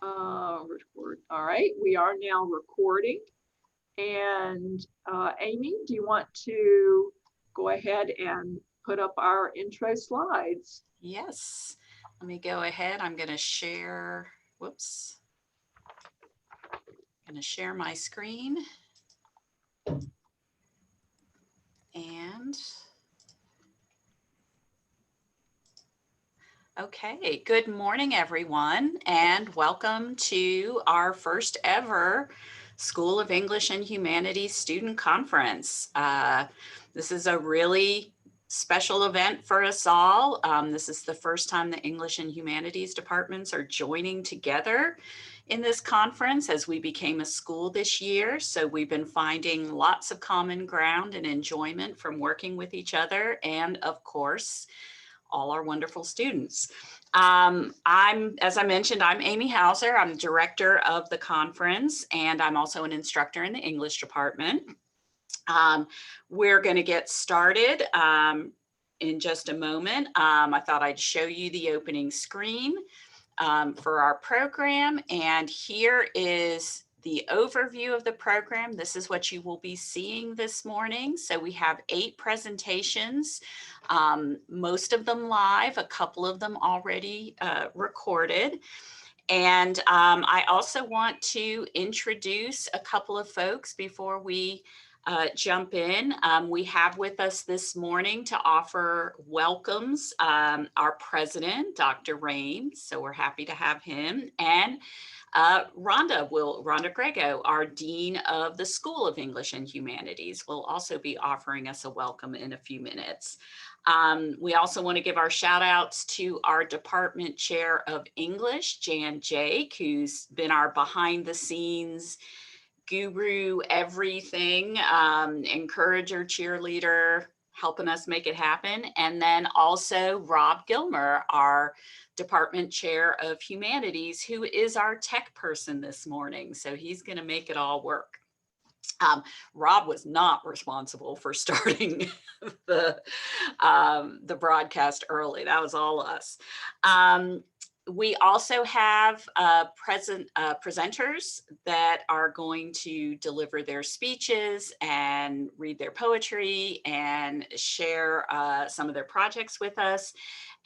Record. All right, we are now recording. And Amy, do you want to go ahead and put up our intro slides? Yes, let me go ahead. I'm going to share, whoops, I'm going to share my screen. And okay, good morning, everyone, and welcome to our first ever School of English and Humanities Student Conference. This is a really special event for us all. This is the first time the English and Humanities departments are joining together in this conference as we became a school this year. So we've been finding lots of common ground and enjoyment from working with each other and, of course, all our wonderful students. As I mentioned, I'm Amy Hausser. I'm the director of the conference, and I'm also an instructor in the English department. We're going to get started in just a moment. I thought I'd show you the opening screen for our program, and here is the overview of the program. This is what you will be seeing this morning. So we have 8 presentations, most of them live, a couple of them already recorded. And I also want to introduce a couple of folks before we jump in. We have with us this morning to offer welcomes our president, Dr. Rhames. So we're happy to have him. And Rhonda Grego, our Dean of the School of English and Humanities, will also be offering us a welcome in a few minutes. We also want to give our shout outs to our Department Chair of English, Jan Jake, who's been our behind the scenes guru, everything, encourager, cheerleader, helping us make it happen. And then also Rob Gilmer, our Department Chair of Humanities, who is our tech person this morning. So he's going to make it all work. Rob was not responsible for starting the broadcast early. That was all us. We also have presenters that are going to deliver their speeches and read their poetry and share some of their projects with us.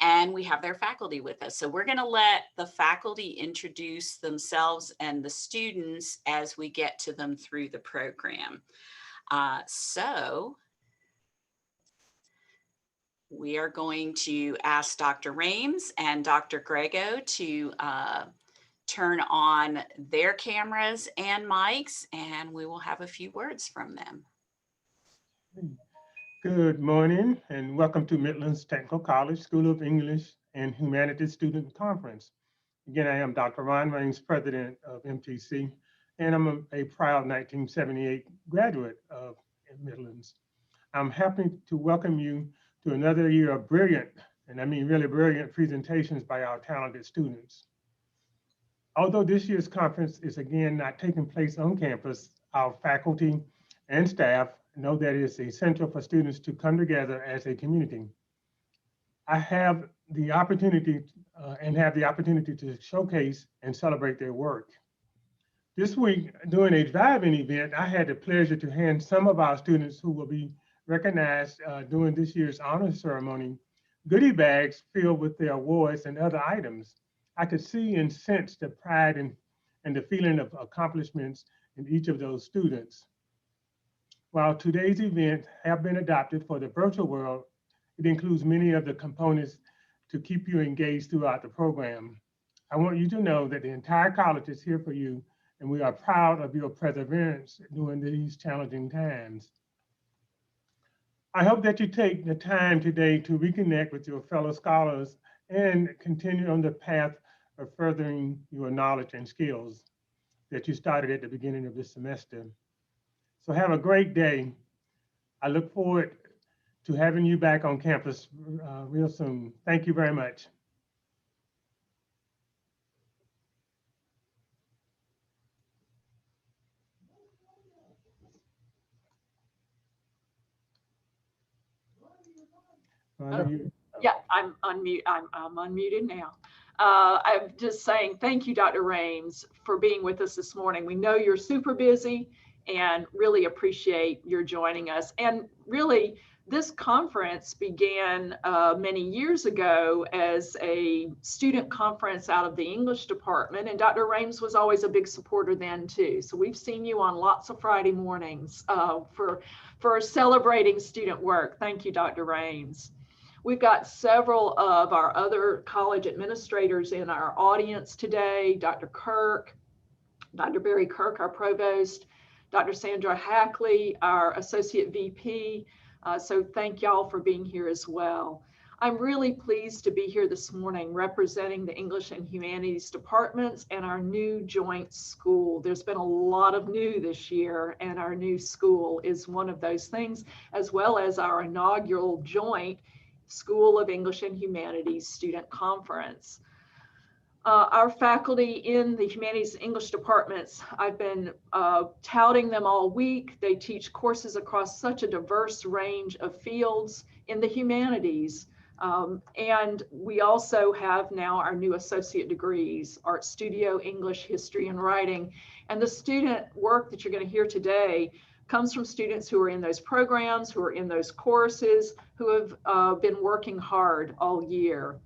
And we have their faculty with us. So we're going to let the faculty introduce themselves and the students as we get to them through the program. So we are going to ask Dr. Rhames and Dr. Grego to turn on their cameras and mics, and we will have a few words from them. Good morning and welcome to Midlands Technical College School of English and Humanities Student Conference. Again, I am Dr. Ronald Rhames, president of MTC, and I'm a proud 1978 graduate of Midlands. I'm happy to welcome you to another year of brilliant, and I mean really brilliant, presentations by our talented students. Although this year's conference is again not taking place on campus, our faculty and staff know that it is essential for students to come together as a community. I have the opportunity to showcase and celebrate their work. This week, during a drive-in event, I had the pleasure to hand some of our students who will be recognized during this year's honor ceremony goodie bags filled with their awards and other items. I could see and sense the pride and the feeling of accomplishments in each of those students. While today's event have been adopted for the virtual world, it includes many of the components to keep you engaged throughout the program. I want you to know that the entire college is here for you, and we are proud of your perseverance during these challenging times. I hope that you take the time today to reconnect with your fellow scholars and continue on the path of furthering your knowledge and skills that you started at the beginning of this semester. So have a great day. I look forward to having you back on campus real soon. Thank you very much. Yeah, I'm unmuted now. I'm just saying thank you, Dr. Rhames, for being with us this morning. We know you're super busy and really appreciate your joining us. And really, this conference began many years ago as a student conference out of the English department, and Dr. Rhames was always a big supporter then too. So we've seen you on lots of Friday mornings for celebrating student work. Thank you, Dr. Rhames. We've got several of our other college administrators in our audience today, Dr. Kirk, Dr. Barry Kirk, our provost, Dr. Sandra Hackley, our associate VP. So thank y'all for being here as well. I'm really pleased to be here this morning representing the English and Humanities departments and our new joint school. There's been a lot of new this year, and our new school is one of those things, as well as our inaugural joint School of English and Humanities Student Conference. Our faculty in the Humanities and English departments, I've been touting them all week. They teach courses across such a diverse range of fields in the humanities. And we also have now our new associate degrees, Art Studio, English, History, and Writing. And the student work that you're going to hear today comes from students who are in those programs, who are in those courses, who have been working hard all year.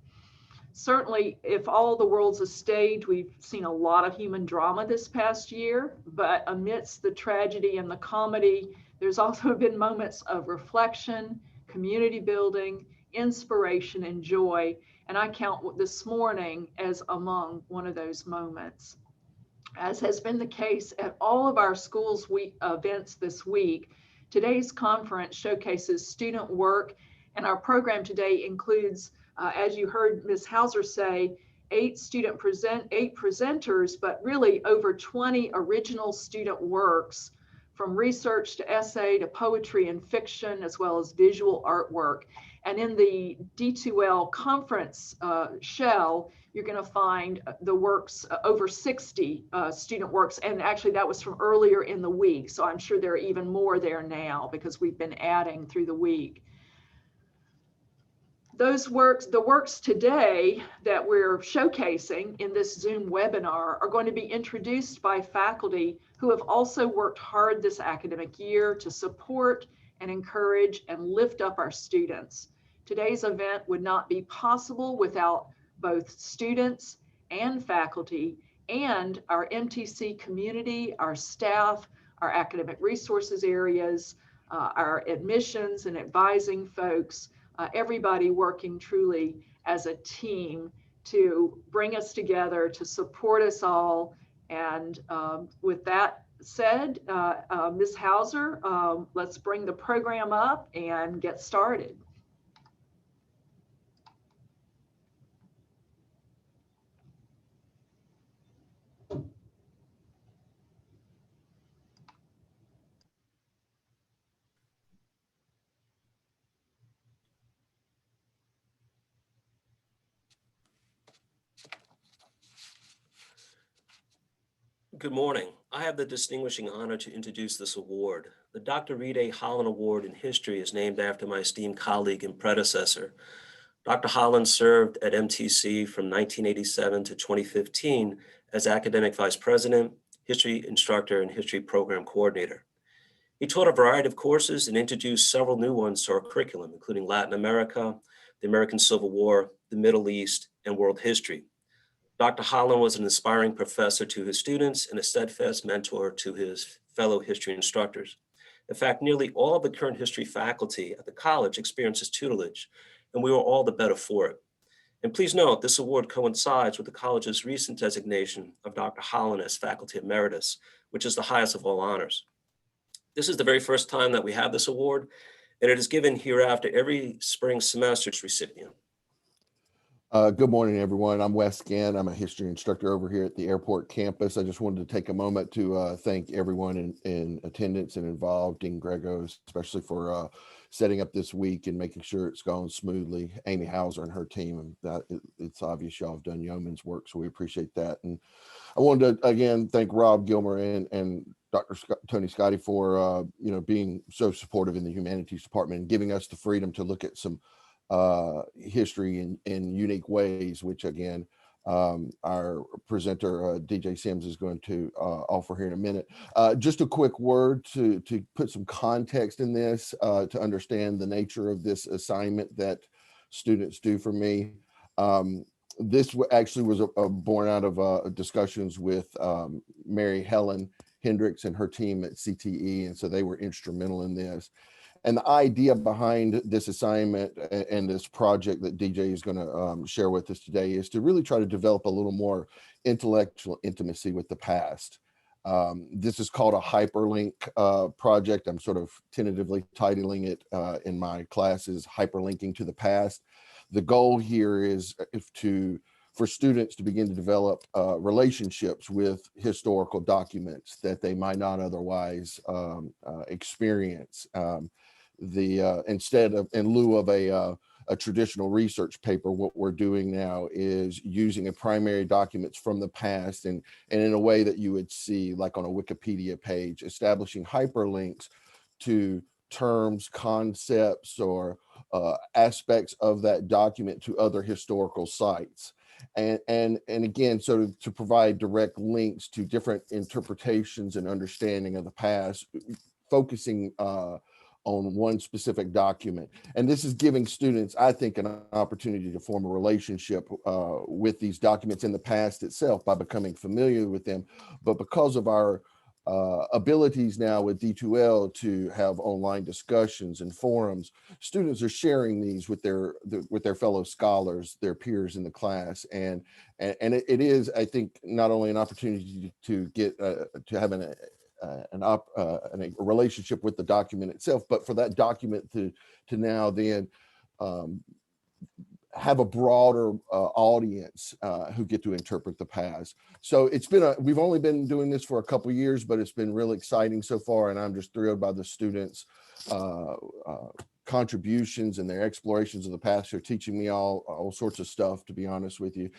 Certainly, if all the world's a stage, we've seen a lot of human drama this past year, but amidst the tragedy and the comedy, there's also been moments of reflection, community building, inspiration, and joy. And I count this morning as among one of those moments. As has been the case at all of our schools events this week, today's conference showcases student work, and our program today includes, as you heard Ms. Hausser say, 8 presenters, but really over 20 original student works, from research to essay to poetry and fiction, as well as visual artwork. And in the D2L conference shell, you're going to find the works, over 60 student works. And actually that was from earlier in the week. So I'm sure there are even more there now because we've been adding through the week. Those works, the works today that we're showcasing in this Zoom webinar are going to be introduced by faculty who have also worked hard this academic year to support and encourage and lift up our students. Today's event would not be possible without both students and faculty and our MTC community, our staff, our academic resources areas, our admissions and advising folks, everybody working truly as a team to bring us together, to support us all. And with that said, Ms. Hausser, let's bring the program up and get started. Good morning. I have the distinguishing honor to introduce this award. The Dr. Reid A. Holland Award in History is named after my esteemed colleague and predecessor. Dr. Holland served at MTC from 1987 to 2015 as Academic Vice President, History Instructor, and History Program Coordinator. He taught a variety of courses and introduced several new ones to our curriculum, including Latin America, the American Civil War, the Middle East, and world history. Dr. Holland was an inspiring professor to his students and a steadfast mentor to his fellow history instructors. In fact, nearly all of the current history faculty at the college experienced his tutelage, and we were all the better for it. And please note, this award coincides with the college's recent designation of Dr. Holland as Faculty Emeritus, which is the highest of all honors. This is the very first time that we have this award, and it is given hereafter every spring semester's recipient. Good morning, everyone. I'm Wes Gantt. I'm a history instructor over here at the airport campus. I just wanted to take a moment to thank everyone in attendance and involved in Grego, especially for setting up this week and making sure it's gone smoothly. Amy Hausser and her team, it's obvious y'all have done yeoman's work, so we appreciate that. And I wanted to, again, thank Rob Gilmer and Dr. Tony Scotti for being so supportive in the humanities department and giving us the freedom to look at some history in unique ways, which again, our presenter, DJ Sims, is going to offer here in a minute. Just a quick word to put some context in this, to understand the nature of this assignment that students do for me. This actually was born out of discussions with Mary Helen Hendricks and her team at CTE, and so they were instrumental in this. And the idea behind this assignment and this project that DJ is going to share with us today is to really try to develop a little more intellectual intimacy with the past. This is called a hyperlink project. I'm sort of tentatively titling it in my classes, Hyperlinking to the Past. The goal here is for students to begin to develop relationships with historical documents that they might not otherwise experience. Instead of, in lieu of a traditional research paper, what we're doing now is using a primary documents from the past and in a way that you would see like on a Wikipedia page, establishing hyperlinks to terms, concepts, or aspects of that document to other historical sites. And again, so to provide direct links to different interpretations and understanding of the past, focusing on one specific document. And this is giving students, I think, an opportunity to form a relationship with these documents in the past itself by becoming familiar with them. But because of our abilities now with D2L to have online discussions and forums, students are sharing these with their fellow scholars, their peers in the class, and it is, I think, not only an opportunity to get to have a relationship with the document itself, but for that document to now then have a broader audience who get to interpret the past. So it's been we've only been doing this for a couple of years, but it's been really exciting so far, and I'm just thrilled by the students' contributions and their explorations of the past. They're teaching me all sorts of stuff, to be honest with you.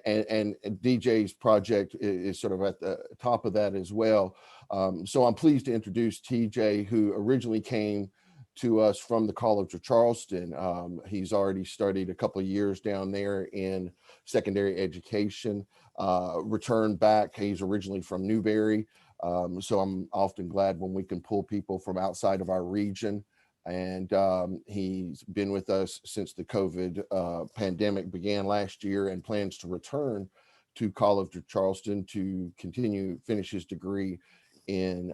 And DJ's project is sort of at the top of that as well. So I'm pleased to introduce TJ, who originally came to us from the College of Charleston. He's already studied a couple of years down there in secondary education, returned back. He's originally from Newberry. So I'm often glad when we can pull people from outside of our region. And he's been with us since the COVID pandemic began last year, and plans to return to College of Charleston to finish his degree in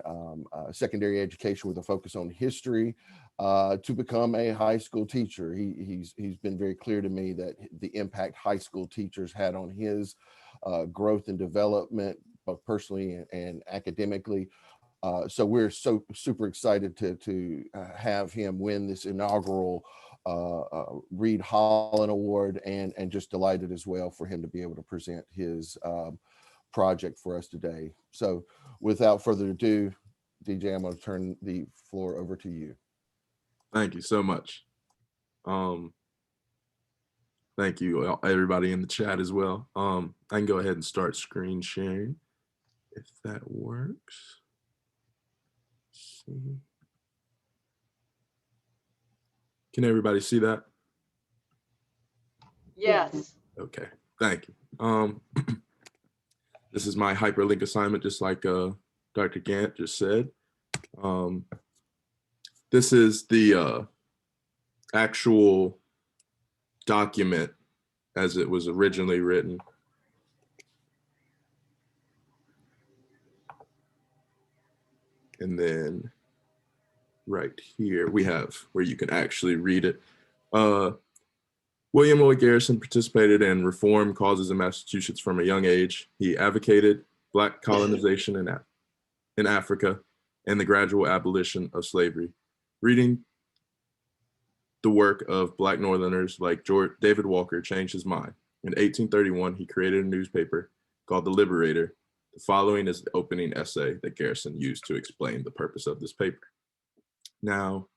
secondary education with a focus on history, to become a high school teacher. He's been very clear to me that the impact high school teachers had on his growth and development, both personally and academically. So we're super excited to have him win this inaugural Reid Holland Award, and just delighted as well for him to be able to present his project for us today. So without further ado, DJ, I'm going to turn the floor over to you. Thank you so much. Thank you, everybody in the chat as well. I can go ahead and start screen sharing if that works. Can everybody see that? Yes. Okay, thank you. This is my hyperlink assignment, just like Dr. Gantt just said. This is the actual document as it was originally written. And then right here, we have where you can actually read it. William Lloyd Garrison participated in reform causes in Massachusetts from a young age. He advocated Black colonization in Africa and the gradual abolition of slavery. Reading the work of Black Northerners like David Walker changed his mind. In 1831, he created a newspaper called The Liberator. The following is the opening essay that Garrison used to explain the purpose of this paper. Now,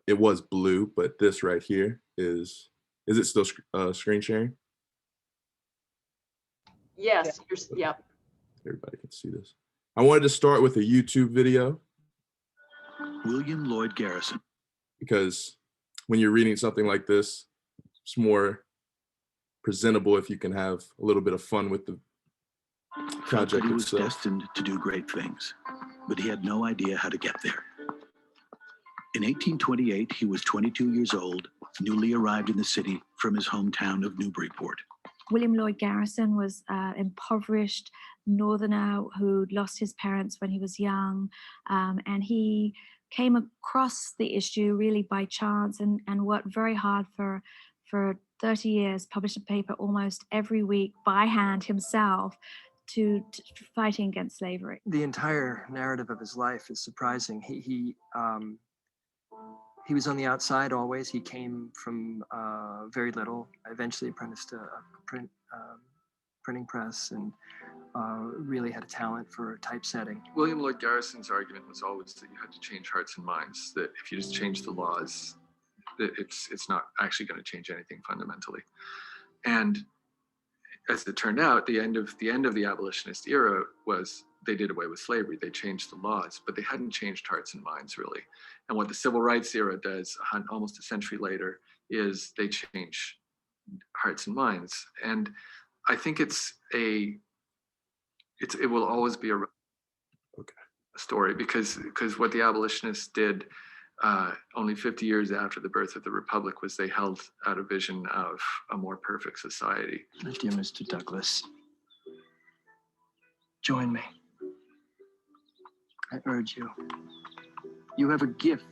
it was blue, but this right here is it still screen sharing? Yes. Yep. Everybody can see this. I wanted to start with a YouTube video. William Lloyd Garrison. Because when you're reading something like this, it's more presentable if you can have a little bit of fun with the Felt that project he was itself. destined to do great things, but he had no idea how to get there. In 1828, he was 22 years old, newly arrived in the city from his hometown of Newburyport. William Lloyd Garrison was an impoverished northerner who'd lost his parents when he was young, and he came across the issue really by chance and worked very hard for 30 years, published a paper almost every week by hand himself to fighting against slavery. The entire narrative of his life is surprising. He was on the outside always. He came from very little, eventually apprenticed to a printing press, and really had a talent for typesetting. William Lloyd Garrison's argument was always that you had to change hearts and minds, that if you just change the laws, that it's not actually going to change anything fundamentally. And as it turned out, the end of the abolitionist era was they did away with slavery. They changed the laws, but they hadn't changed hearts and minds really. And what the civil rights era does almost a century later is they change hearts and minds. And I think it will always be a story because what the abolitionists did only 50 years after the birth of the Republic was they held out a vision of a more perfect society. My dear Mr. Douglas, join me. I urge you. You have a gift.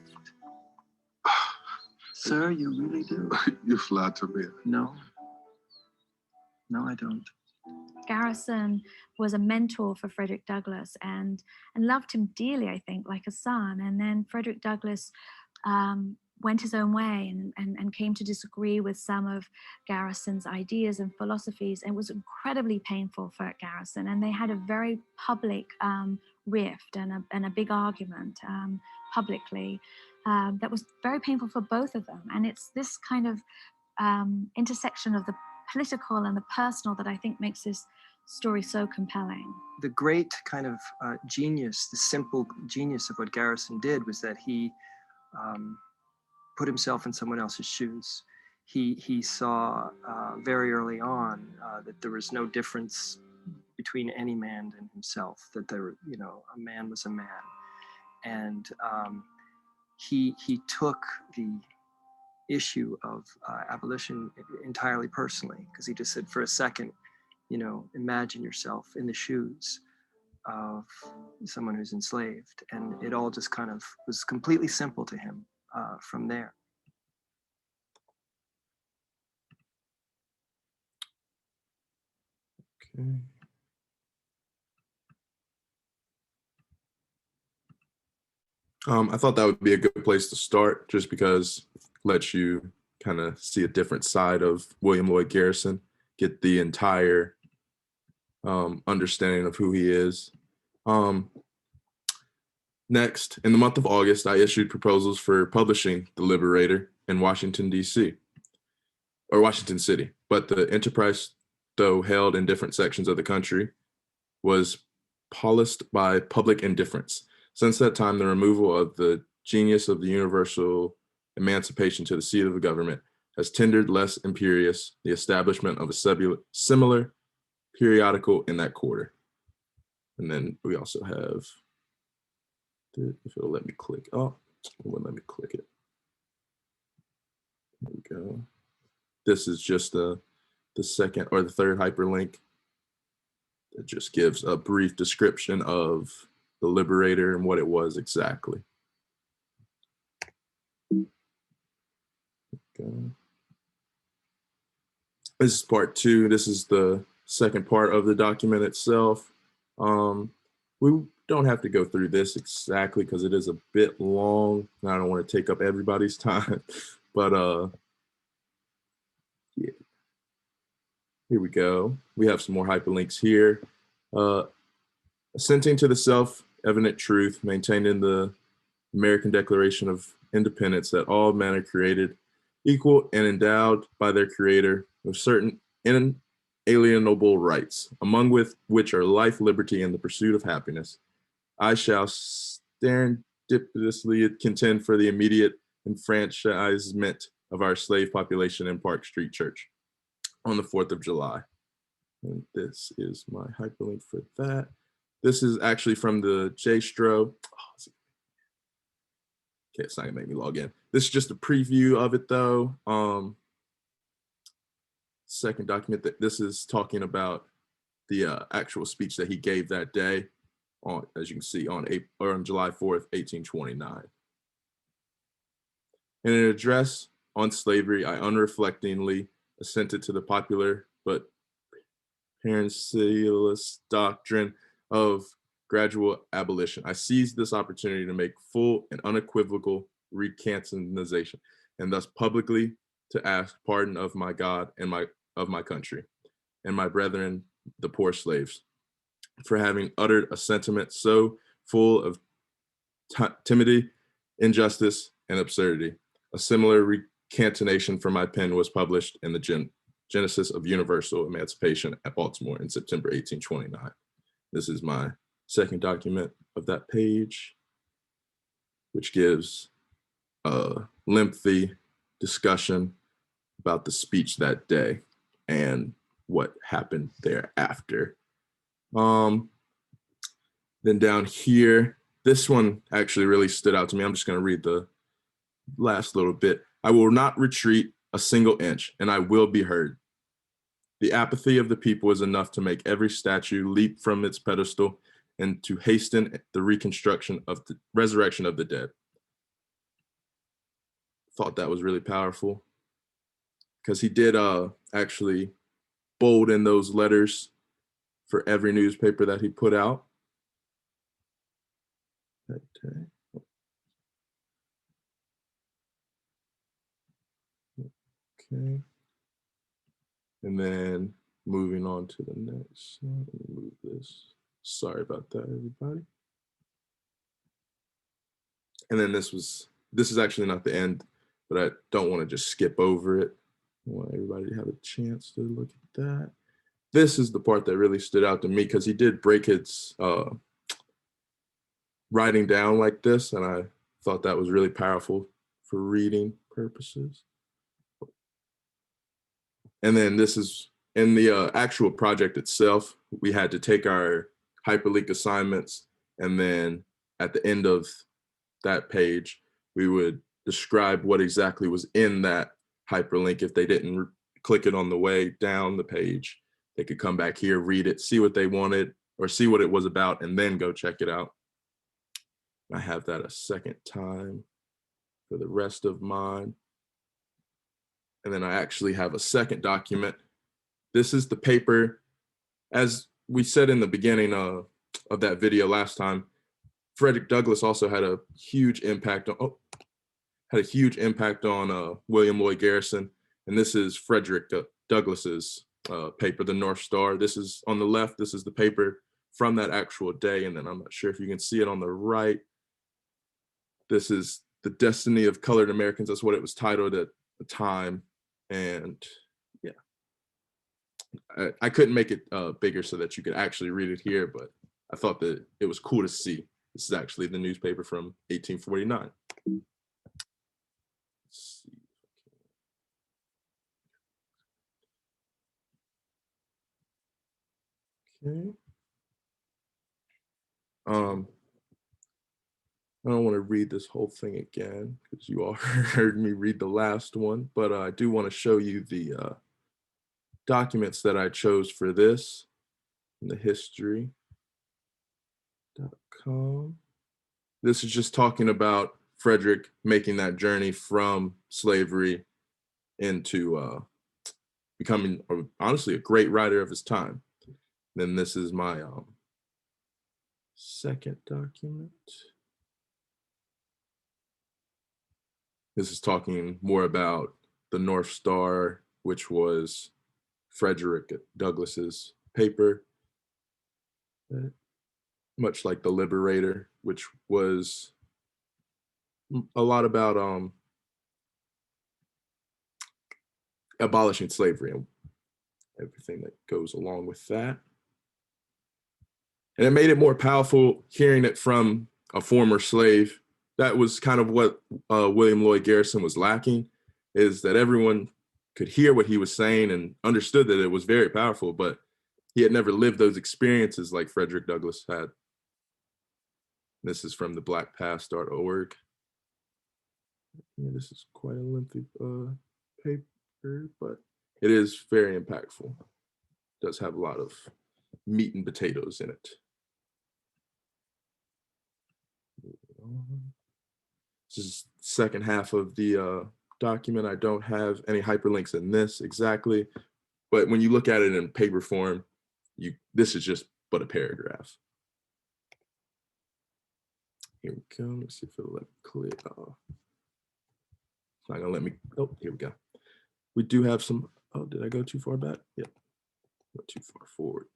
Sir, you really do. You flatter me. No, I don't. Garrison was a mentor for Frederick Douglass and loved him dearly, I think, like a son. And then Frederick Douglass went his own way and came to disagree with some of Garrison's ideas and philosophies. And it was incredibly painful for Garrison. And they had a very public rift and a big argument publicly that was very painful for both of them. And it's this kind of intersection of the political and the personal that I think makes this story so compelling. The great kind of genius, the simple genius of what Garrison did was that he put himself in someone else's shoes. He saw very early on that there was no difference between any man and himself, that a man was a man. And he took the issue of abolition entirely personally, because he just said, for a second, imagine yourself in the shoes of someone who's enslaved. And it all just kind of was completely simple to him from there. Okay. I thought that would be a good place to start, just because it lets you kind of see a different side of William Lloyd Garrison, get the entire understanding of who he is. Next, in the month of August, I issued proposals for publishing The Liberator in Washington, D.C., or Washington City, but the enterprise, though held in different sections of the country, was policed by public indifference. Since that time, the removal of the genius of the universal emancipation to the seat of the government has tendered less imperious the establishment of a similar periodical in that quarter. And then we also have, if it'll let me click, it wouldn't let me click it. There we go. This is just the second or the third hyperlink. It just gives a brief description of The Liberator and what it was exactly. Okay. This is part 2. This is the second part of the document itself. We don't have to go through this exactly because it is a bit long and I don't want to take up everybody's time, but yeah. Here we go. We have some more hyperlinks here. Assenting to the self-evident truth maintained in the American Declaration of Independence that all men are created equal and endowed by their Creator with certain inalienable rights, among which are life, liberty, and the pursuit of happiness. I shall serendipitously contend for the immediate enfranchisement of our slave population in Park Street Church. on the 4th of July. And this is my hyperlink for that. This is actually from the JSTRO. Okay, it's not gonna make me log in. This is just a preview of it though. Second document, that this is talking about the actual speech that he gave that day on, as you can see, on July 4th, 1829. In an address on slavery, I unreflectingly assented to the popular but pernicious doctrine of gradual abolition. I seized this opportunity to make full and unequivocal recanonization, and thus publicly to ask pardon of my God and of my country, and my brethren, the poor slaves, for having uttered a sentiment so full of timidity, injustice, and absurdity. A similar recantation from my pen was published in the Genesis of Universal Emancipation at Baltimore in September 1829. This is my second document of that page, which gives a lengthy discussion about the speech that day and what happened thereafter. Then down here, this one actually really stood out to me. I'm just going to read the last little bit. I will not retreat a single inch, and I will be heard. The apathy of the people is enough to make every statue leap from its pedestal and to hasten the reconstruction of the resurrection of the dead. Thought that was really powerful because he did actually bold in those letters for every newspaper that he put out. Okay. Okay. And then moving on to the next. Let me move this. Sorry about that, everybody. And then this is actually not the end, but I don't want to just skip over it. I want everybody to have a chance to look at that. This is the part that really stood out to me because he did break his writing down like this, and I thought that was really powerful for reading purposes. And then this is in the actual project itself, we had to take our hyperlink assignments, and then at the end of that page, we would describe what exactly was in that hyperlink. If they didn't click it on the way down the page, they could come back here, read it, see what they wanted, or see what it was about, and then go check it out. I have that a second time for the rest of mine. And then I actually have a second document. This is the paper. As we said in the beginning of that video last time, Frederick Douglass also had a huge impact on William Lloyd Garrison. And this is Frederick Douglass's paper, the North Star. This is on the left. This is the paper from that actual day. And then I'm not sure if you can see it on the right. This is The Destiny of Colored Americans. That's what it was titled at the time. And yeah, I couldn't make it bigger so that you could actually read it here, but I thought that it was cool to see. This is actually the newspaper from 1849. Let's see. Okay. I don't want to read this whole thing again because you all heard me read the last one, but I do want to show you the documents that I chose for this in the history.com. This is just talking about Frederick making that journey from slavery into becoming honestly a great writer of his time. Then this is my second document. This is talking more about the North Star, which was Frederick Douglass's paper, much like the Liberator, which was a lot about abolishing slavery and everything that goes along with that. And it made it more powerful hearing it from a former slave. That was kind of what William Lloyd Garrison was lacking, is that everyone could hear what he was saying and understood that it was very powerful, but he had never lived those experiences like Frederick Douglass had. This is from the blackpast.org. Yeah, this is quite a lengthy paper, but it is very impactful. It does have a lot of meat and potatoes in it. This is the second half of the document. I don't have any hyperlinks in this exactly, but when you look at it in paper form, this is just but a paragraph. Here we go. Let's see if it'll let me click. It's not gonna let me. Oh, here we go. We do have some. Oh, did I go too far back? Yep. Go too far forward.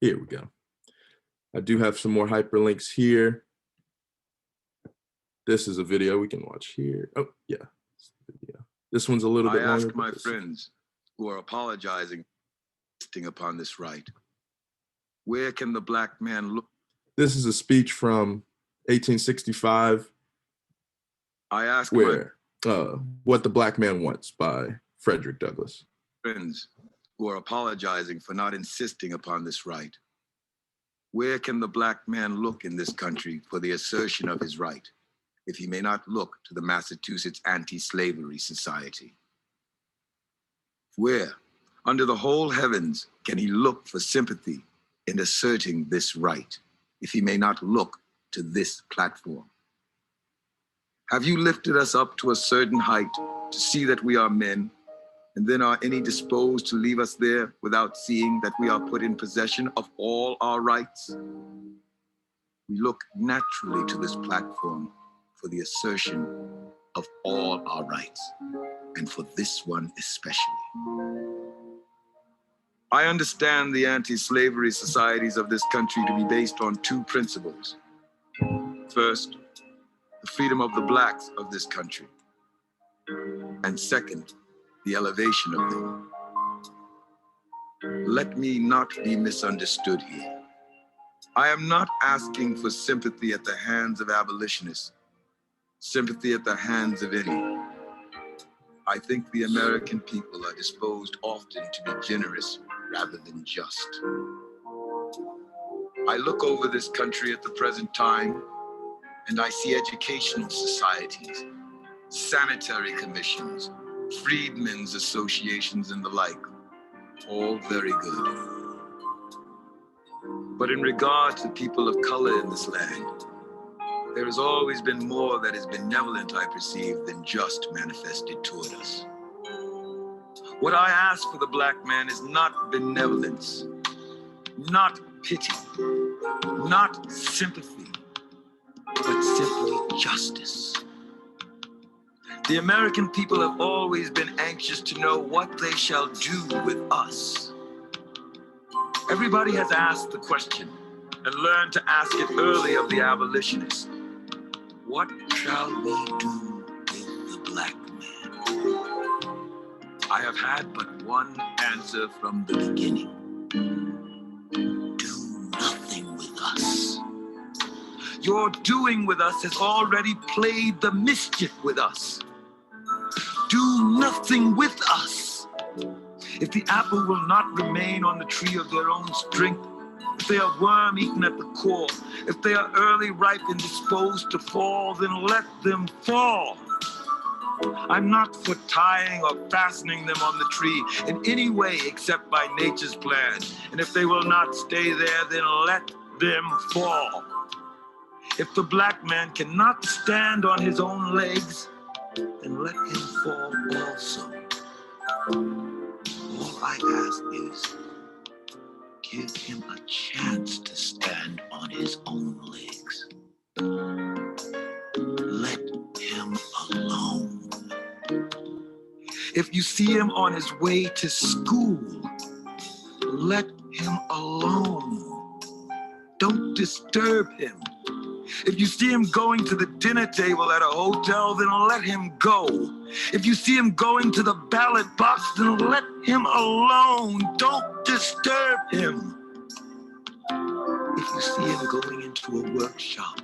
Here we go. I do have some more hyperlinks here. This is a video we can watch here. Oh, yeah. This one's a little bit longer. I ask my friends who are apologizing upon this right, where can the black man look? This is a speech from 1865. I ask where What the Black Man Wants by Frederick Douglass. Friends who are apologizing for not insisting upon this right, where can the black man look in this country for the assertion of his right, if he may not look to the Massachusetts Anti-Slavery Society? Where, under the whole heavens, can he look for sympathy in asserting this right, if he may not look to this platform? Have you lifted us up to a certain height to see that we are men, and then are any disposed to leave us there without seeing that we are put in possession of all our rights? We look naturally to this platform for the assertion of all our rights, and for this one especially. I understand the anti-slavery societies of this country to be based on two principles. First, the freedom of the blacks of this country, and second, the elevation of them. Let me not be misunderstood here. I am not asking for sympathy at the hands of abolitionists, sympathy at the hands of any. I think the American people are disposed often to be generous rather than just. I look over this country at the present time, and I see educational societies, sanitary commissions, freedmen's associations, and the like, all very good. But in regard to people of color in this land, there has always been more that is benevolent, I perceive, than just manifested toward us. What I ask for the black man is not benevolence, not pity, not sympathy, but simply justice. The American people have always been anxious to know what they shall do with us. Everybody has asked the question and learned to ask it early of the abolitionists. What shall we do with the black man? I have had but one answer from the beginning. Do nothing with us. Your doing with us has already played the mischief with us. Do nothing with us. If the apple will not remain on the tree of their own strength, if they are worm-eaten at the core, if they are early ripe and disposed to fall, then let them fall. I'm not for tying or fastening them on the tree in any way except by nature's plan. And if they will not stay there, then let them fall. If the black man cannot stand on his own legs, then let him fall also. All I ask is, give him a chance to stand on his own legs. Let him alone. If you see him on his way to school, let him alone. Don't disturb him. If you see him going to the dinner table at a hotel, then let him go. If you see him going to the ballot box, then let him alone. Don't disturb him. If you see him going into a workshop,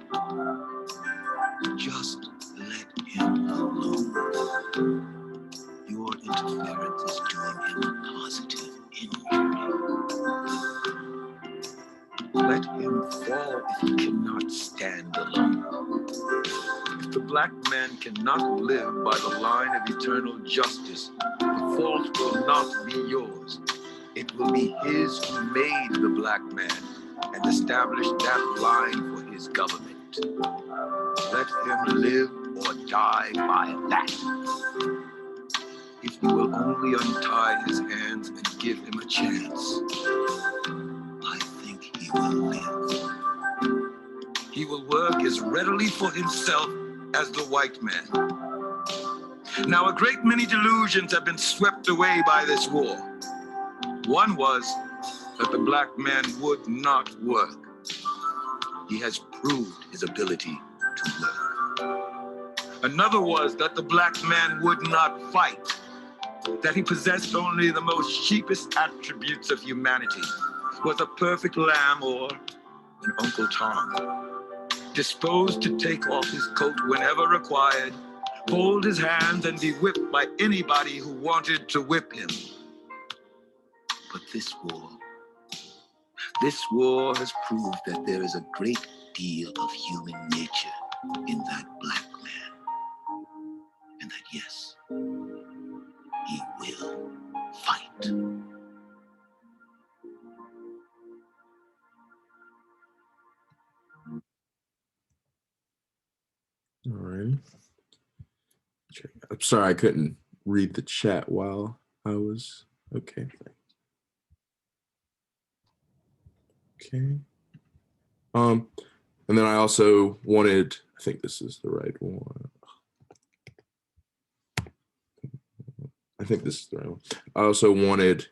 just let him alone. Your interference interference is doing him positive injury. Let him fall if he cannot stand alone. If the black man cannot live by the line of eternal justice, the fault will not be yours. It will be his who made the black man and established that line for his government. Let him live or die by that. If you will only untie his hands and give him a chance, I think he will live. He will work as readily for himself as the white man. Now, a great many delusions have been swept away by this war. One was that the black man would not work. He has proved his ability to work. Another was that the black man would not fight, that he possessed only the most cheapest attributes of humanity, was a perfect lamb or an Uncle Tom, disposed to take off his coat whenever required, fold his hands and be whipped by anybody who wanted to whip him. But this war has proved that there is a great deal of human nature in that black man. And that, yes, he will fight. All right. I'm sorry I couldn't read the chat while I was, okay. Okay. And then I also wanted, I think this is the right one. I think this is the right one. I also wanted,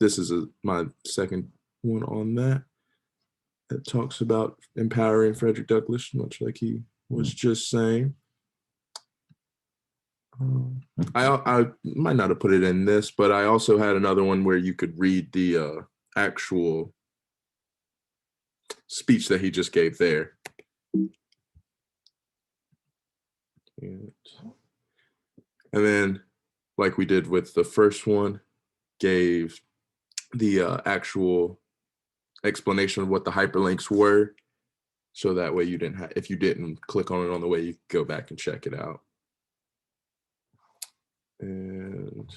this is my second one on that. It talks about empowering Frederick Douglass, much like he was just saying. I might not have put it in this, but I also had another one where you could read the actual speech that he just gave there. And then, like we did with the first one, gave the actual explanation of what the hyperlinks were. So that way you didn't have, if you didn't click on it on the way, you could go back and check it out. And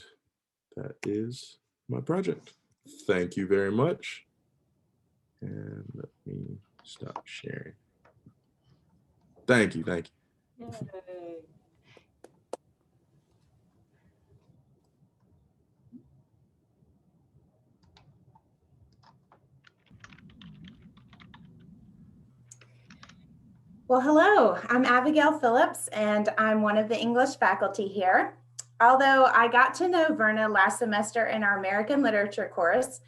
that is my project. Thank you very much. And let me stop sharing. Thank you, thank you. Yay. Well, hello, I'm Abigail Phillips, and I'm one of the English faculty here. Although I got to know Verna last semester in our American Literature course,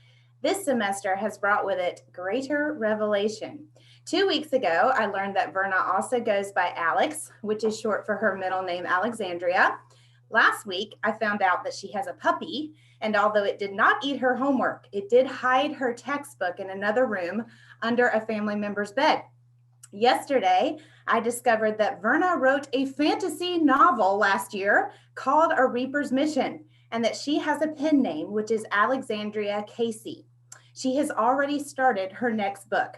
this semester has brought with it greater revelation. 2 weeks ago, I learned that Verna also goes by Alex, which is short for her middle name, Alexandria. Last week, I found out that she has a puppy, and although it did not eat her homework, it did hide her textbook in another room under a family member's bed. Yesterday, I discovered that Verna wrote a fantasy novel last year called A Reaper's Mission, and that she has a pen name, which is Alexandria Casey. She has already started her next book.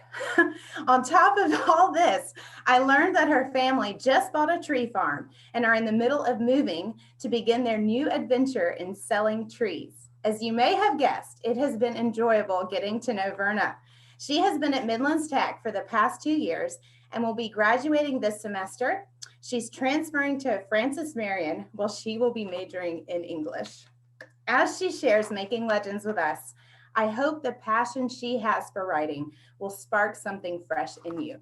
On top of all this, I learned that her family just bought a tree farm and are in the middle of moving to begin their new adventure in selling trees. As you may have guessed, it has been enjoyable getting to know Verna. She has been at Midlands Tech for the past 2 years and will be graduating this semester. She's transferring to Francis Marion, while she will be majoring in English. As she shares Making Legends with us, I hope the passion she has for writing will spark something fresh in you.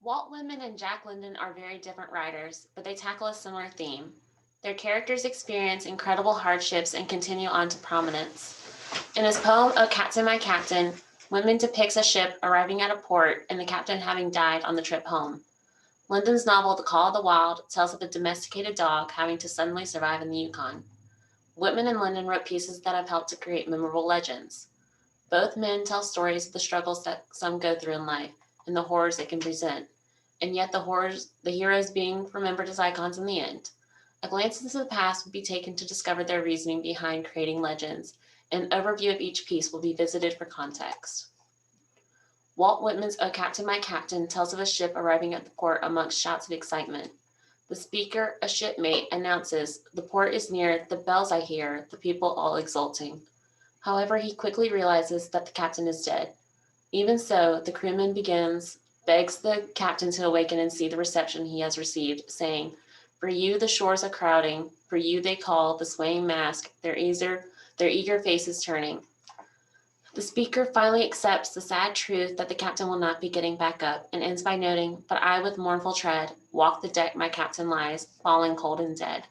Walt Whitman and Jack London are very different writers, but they tackle a similar theme. Their characters experience incredible hardships and continue on to prominence. In his poem, "Oh Captain, My Captain," Whitman depicts a ship arriving at a port and the captain having died on the trip home. London's novel, The Call of the Wild, tells of a domesticated dog having to suddenly survive in the Yukon. Whitman and London wrote pieces that have helped to create memorable legends. Both men tell stories of the struggles that some go through in life and the horrors they can present, and yet the heroes being remembered as icons in the end. A glance into the past would be taken to discover their reasoning behind creating legends. An overview of each piece will be visited for context. Walt Whitman's "Oh Captain, My Captain" tells of a ship arriving at the port amongst shouts of excitement. The speaker, a shipmate, announces, "The port is near, the bells I hear, the people all exulting." However, he quickly realizes that the captain is dead. Even so, the crewman begs the captain to awaken and see the reception he has received, saying, "For you the shores are crowding, for you they call, the swaying mast, their eager faces turning." The speaker finally accepts the sad truth that the captain will not be getting back up and ends by noting, "But I with mournful tread walk the deck my captain lies, falling cold and dead."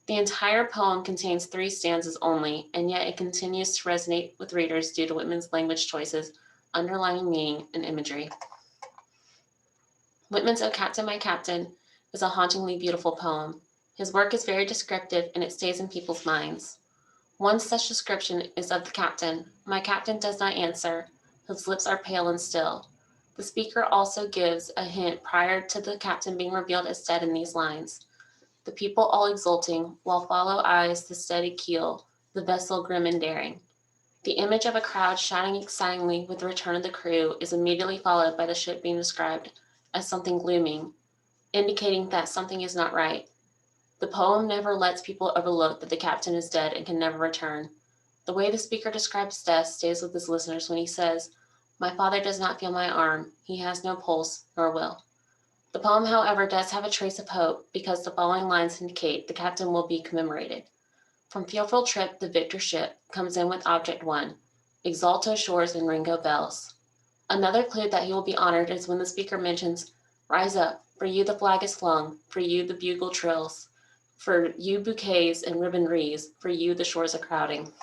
The entire poem contains 3 stanzas only, and yet it continues to resonate with readers due to Whitman's language choices, underlying meaning, and imagery. Whitman's "Oh Captain, My Captain" is a hauntingly beautiful poem. His work is very descriptive and it stays in people's minds. One such description is of the captain. "My captain does not answer. His lips are pale and still." The speaker also gives a hint prior to the captain being revealed as dead in these lines. "The people all exulting, while follow eyes the steady keel, the vessel grim and daring." The image of a crowd shouting excitingly with the return of the crew is immediately followed by the ship being described as something glooming, indicating that something is not right. The poem never lets people overlook that the captain is dead and can never return. The way the speaker describes death stays with his listeners when he says, "My father does not feel my arm. He has no pulse nor will." The poem, however, does have a trace of hope because the following lines indicate the captain will be commemorated. "From fearful trip, the victor ship comes in with object won. Exalto shores and Ringo bells." Another clue that he will be honored is when the speaker mentions, "Rise up, for you the flag is flung, for you the bugle trills. For you bouquets and ribbon wreaths, for you the shores are crowding."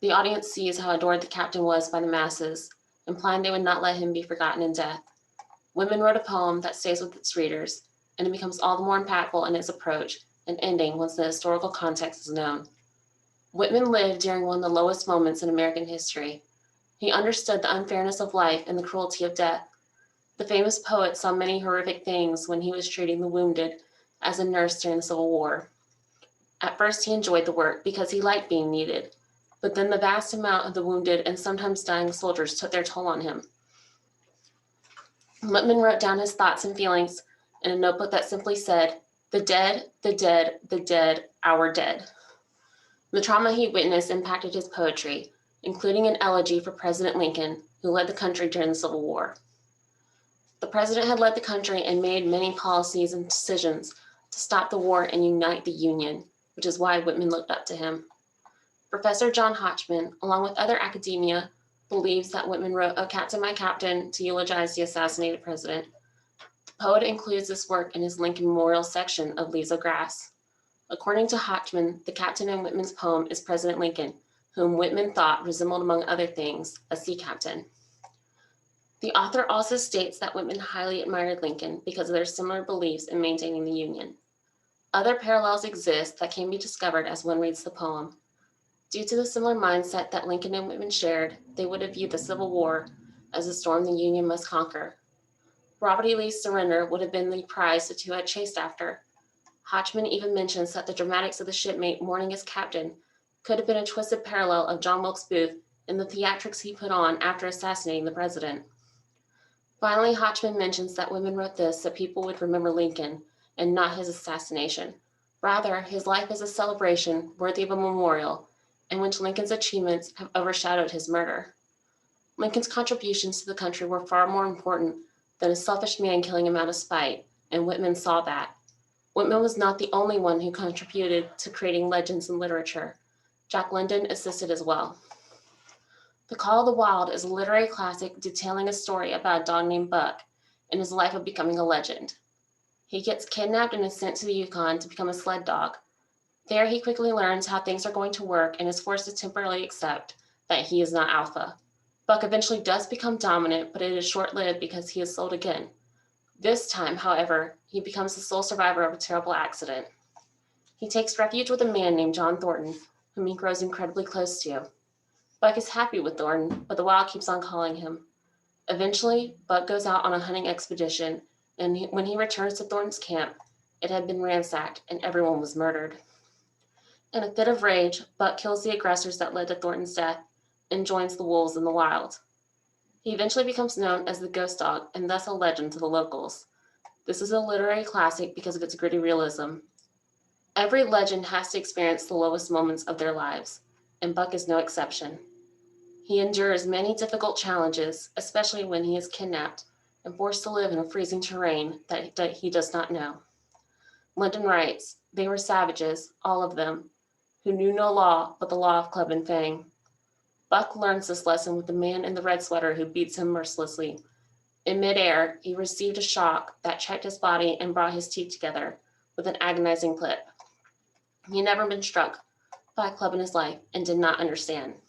The audience sees how adored the captain was by the masses, implying they would not let him be forgotten in death. Whitman wrote a poem that stays with its readers, and it becomes all the more impactful in its approach and ending once the historical context is known. Whitman lived during one of the lowest moments in American history. He understood the unfairness of life and the cruelty of death. The famous poet saw many horrific things when he was treating the wounded as a nurse during the Civil War. At first, he enjoyed the work because he liked being needed, but then the vast amount of the wounded and sometimes dying soldiers took their toll on him. Whitman wrote down his thoughts and feelings in a notebook that simply said, "The dead, the dead, the dead, our dead." The trauma he witnessed impacted his poetry, including an elegy for President Lincoln, who led the country during the Civil War. The president had led the country and made many policies and decisions to stop the war and unite the Union, which is why Whitman looked up to him. Professor John Hodgman, along with other academia, believes that Whitman wrote "Oh Captain, My Captain" to eulogize the assassinated president. The poet includes this work in his Lincoln Memorial section of Leaves of Grass. According to Hodgman, the captain in Whitman's poem is President Lincoln, whom Whitman thought resembled, among other things, a sea captain. The author also states that Whitman highly admired Lincoln because of their similar beliefs in maintaining the Union. Other parallels exist that can be discovered as one reads the poem. Due to the similar mindset that Lincoln and Whitman shared, they would have viewed the Civil War as a storm the Union must conquer. Robert E. Lee's surrender would have been the prize the two had chased after. Hodgman even mentions that the dramatics of the shipmate mourning his captain could have been a twisted parallel of John Wilkes Booth and the theatrics he put on after assassinating the president. Finally, Hodgman mentions that Whitman wrote this so people would remember Lincoln and not his assassination. Rather, his life is a celebration worthy of a memorial, in which Lincoln's achievements have overshadowed his murder. Lincoln's contributions to the country were far more important than a selfish man killing him out of spite, and Whitman saw that. Whitman was not the only one who contributed to creating legends in literature. Jack London assisted as well. The Call of the Wild is a literary classic detailing a story about a dog named Buck in his life of becoming a legend. He gets kidnapped and is sent to the Yukon to become a sled dog. There, he quickly learns how things are going to work and is forced to temporarily accept that he is not alpha. Buck eventually does become dominant, but it is short-lived because he is sold again. This time, however, he becomes the sole survivor of a terrible accident. He takes refuge with a man named John Thornton, whom he grows incredibly close to. Buck is happy with Thornton, but the wild keeps on calling him. Eventually, Buck goes out on a hunting expedition, and when he returns to Thornton's camp, it had been ransacked and everyone was murdered. In a fit of rage, Buck kills the aggressors that led to Thornton's death and joins the wolves in the wild. He eventually becomes known as the Ghost Dog and thus a legend to the locals. This is a literary classic because of its gritty realism. Every legend has to experience the lowest moments of their lives, and Buck is no exception. He endures many difficult challenges, especially when he is kidnapped and forced to live in a freezing terrain that he does not know. Lyndon writes, "They were savages, all of them, who knew no law but the law of club and fang." Buck learns this lesson with the man in the red sweater who beats him mercilessly. In midair, he received a shock that checked his body and brought his teeth together with an agonizing clip. He had never been struck by a club in his life and did not understand.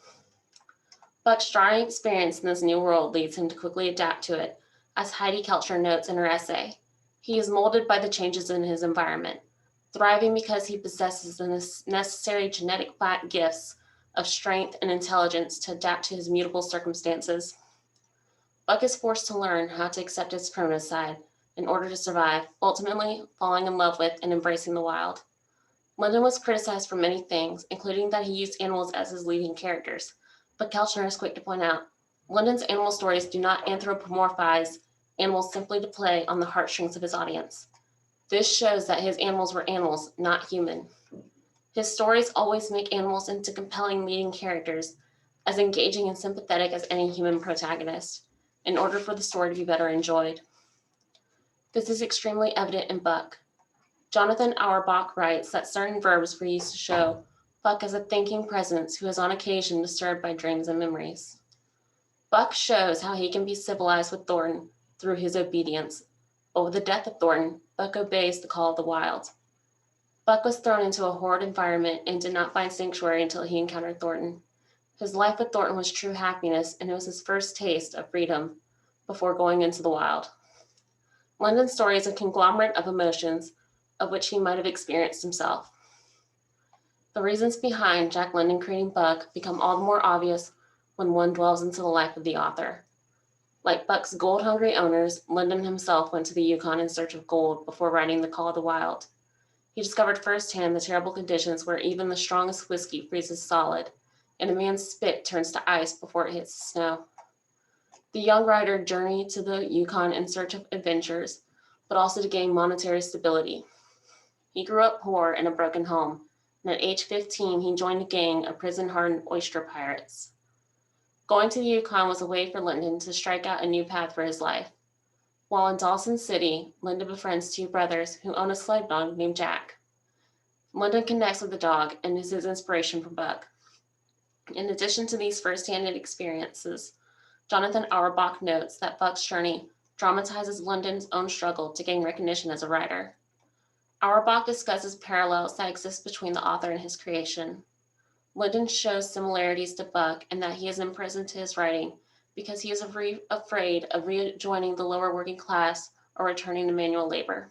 Buck's trying experience in this new world leads him to quickly adapt to it, as Heidi Kelcher notes in her essay. He is molded by the changes in his environment, thriving because he possesses the necessary genetic gifts of strength and intelligence to adapt to his mutable circumstances. Buck is forced to learn how to accept his primitive side in order to survive, ultimately falling in love with and embracing the wild. Lyndon was criticized for many things, including that he used animals as his leading characters, but Kelchner is quick to point out, Lyndon's animal stories do not anthropomorphize animals simply to play on the heartstrings of his audience. This shows that his animals were animals, not human. His stories always make animals into compelling leading characters, as engaging and sympathetic as any human protagonist, in order for the story to be better enjoyed. This is extremely evident in Buck. Jonathan Auerbach writes that certain verbs were used to show Buck as a thinking presence who is on occasion disturbed by dreams and memories. Buck shows how he can be civilized with Thornton through his obedience, but with the death of Thornton, Buck obeys the call of the wild. Buck was thrown into a horrid environment and did not find sanctuary until he encountered Thornton. His life with Thornton was true happiness, and it was his first taste of freedom before going into the wild. Lyndon's story is a conglomerate of emotions of which he might have experienced himself. The reasons behind Jack London creating Buck become all the more obvious when one dwells into the life of the author. Like Buck's gold-hungry owners, Lyndon himself went to the Yukon in search of gold before writing The Call of the Wild. He discovered firsthand the terrible conditions where even the strongest whiskey freezes solid, and a man's spit turns to ice before it hits the snow. The young writer journeyed to the Yukon in search of adventures, but also to gain monetary stability. He grew up poor in a broken home, and at age 15, he joined a gang of prison-hardened oyster pirates. Going to the Yukon was a way for Lyndon to strike out a new path for his life. While in Dawson City, Lyndon befriends two brothers who own a sled dog named Jack. Lyndon connects with the dog and is his inspiration for Buck. In addition to these first-hand experiences, Jonathan Auerbach notes that Buck's journey dramatizes Lyndon's own struggle to gain recognition as a writer. Auerbach discusses parallels that exist between the author and his creation. Lyndon shows similarities to Buck in that he is imprisoned to his writing because he is afraid of rejoining the lower working class or returning to manual labor.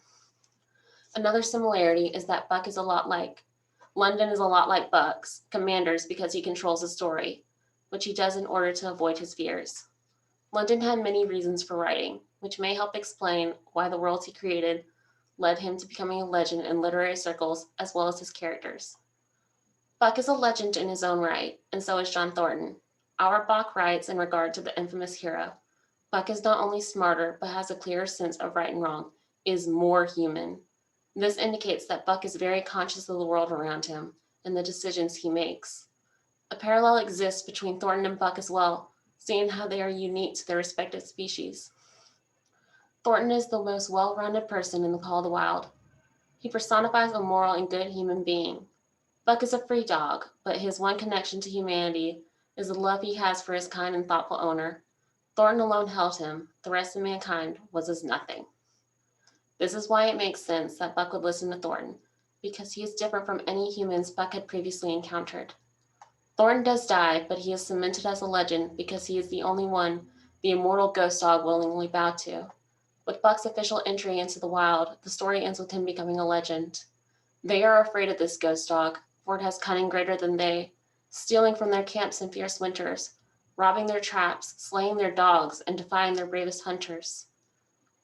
Another similarity is that London is a lot like Buck's commanders because he controls the story, which he does in order to avoid his fears. London had many reasons for writing, which may help explain why the worlds he created led him to becoming a legend in literary circles as well as his characters. Buck is a legend in his own right, and so is John Thornton. Auerbach writes in regard to the infamous hero, Buck is not only smarter, but has a clearer sense of right and wrong, is more human. This indicates that Buck is very conscious of the world around him and the decisions he makes. A parallel exists between Thornton and Buck as well, seeing how they are unique to their respective species. Thornton is the most well-rounded person in The Call of the Wild. He personifies a moral and good human being. Buck is a free dog, but his one connection to humanity is the love he has for his kind and thoughtful owner. Thornton alone held him. The rest of mankind was as nothing. This is why it makes sense that Buck would listen to Thornton, because he is different from any humans Buck had previously encountered. Thornton does die, but he is cemented as a legend because he is the only one the immortal ghost dog willingly bowed to. With Buck's official entry into the wild, the story ends with him becoming a legend. They are afraid of this ghost dog, for it has cunning greater than they, stealing from their camps in fierce winters, robbing their traps, slaying their dogs, and defying their bravest hunters.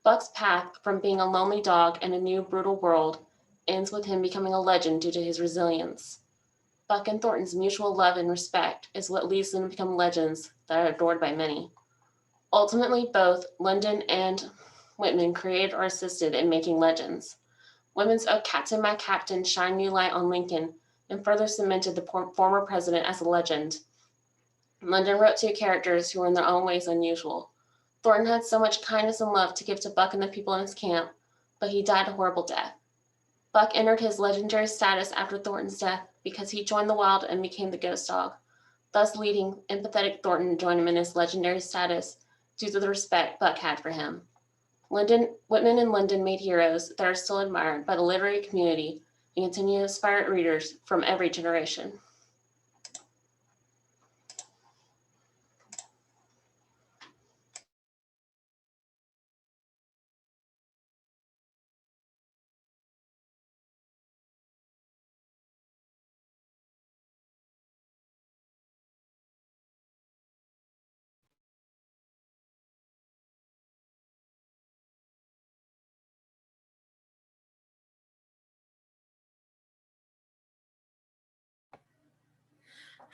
Buck's path from being a lonely dog in a new brutal world ends with him becoming a legend due to his resilience. Buck and Thornton's mutual love and respect is what leads them to become legends that are adored by many. Ultimately, both London and Whitman created or assisted in making legends. Whitman's "Oh Captain, My Captain" shined new light on Lincoln and further cemented the former president as a legend. London wrote two characters who were in their own ways unusual. Thornton had so much kindness and love to give to Buck and the people in his camp, but he died a horrible death. Buck entered his legendary status after Thornton's death because he joined the wild and became the ghost dog, thus leading empathetic Thornton to join him in his legendary status due to the respect Buck had for him. Whitman and London made heroes that are still admired by the literary community and continue to inspire readers from every generation.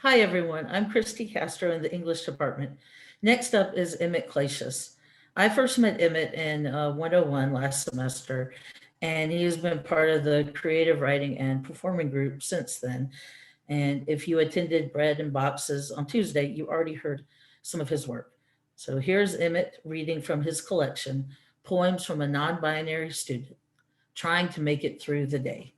Hi, everyone. I'm Kristi Castro in the English department. Next up is Emmet Klaseus. I first met Emmet in 101 last semester, and he has been part of the creative writing and performing group since then. And if you attended Bread and Boxes on Tuesday, you already heard some of his work. So here's Emmet reading from his collection, Poems from a Non-Binary Student, Trying to Make It Through the Day.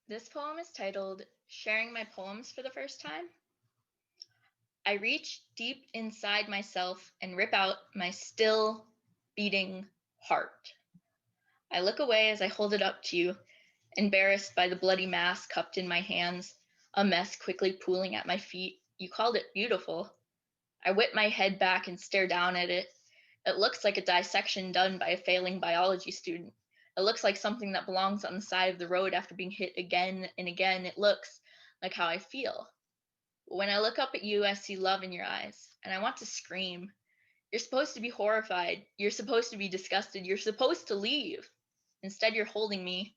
This poem is titled Sharing My Poems for the First Time. I reach deep inside myself and rip out my still beating heart. I look away as I hold it up to you, embarrassed by the bloody mass cupped in my hands, a mess quickly pooling at my feet. You called it beautiful. I whip my head back and stare down at it. It looks like a dissection done by a failing biology student. It looks like something that belongs on the side of the road after being hit again and again. It looks like how I feel. When I look up at you, I see love in your eyes, and I want to scream. You're supposed to be horrified. You're supposed to be disgusted. You're supposed to leave. Instead, you're holding me.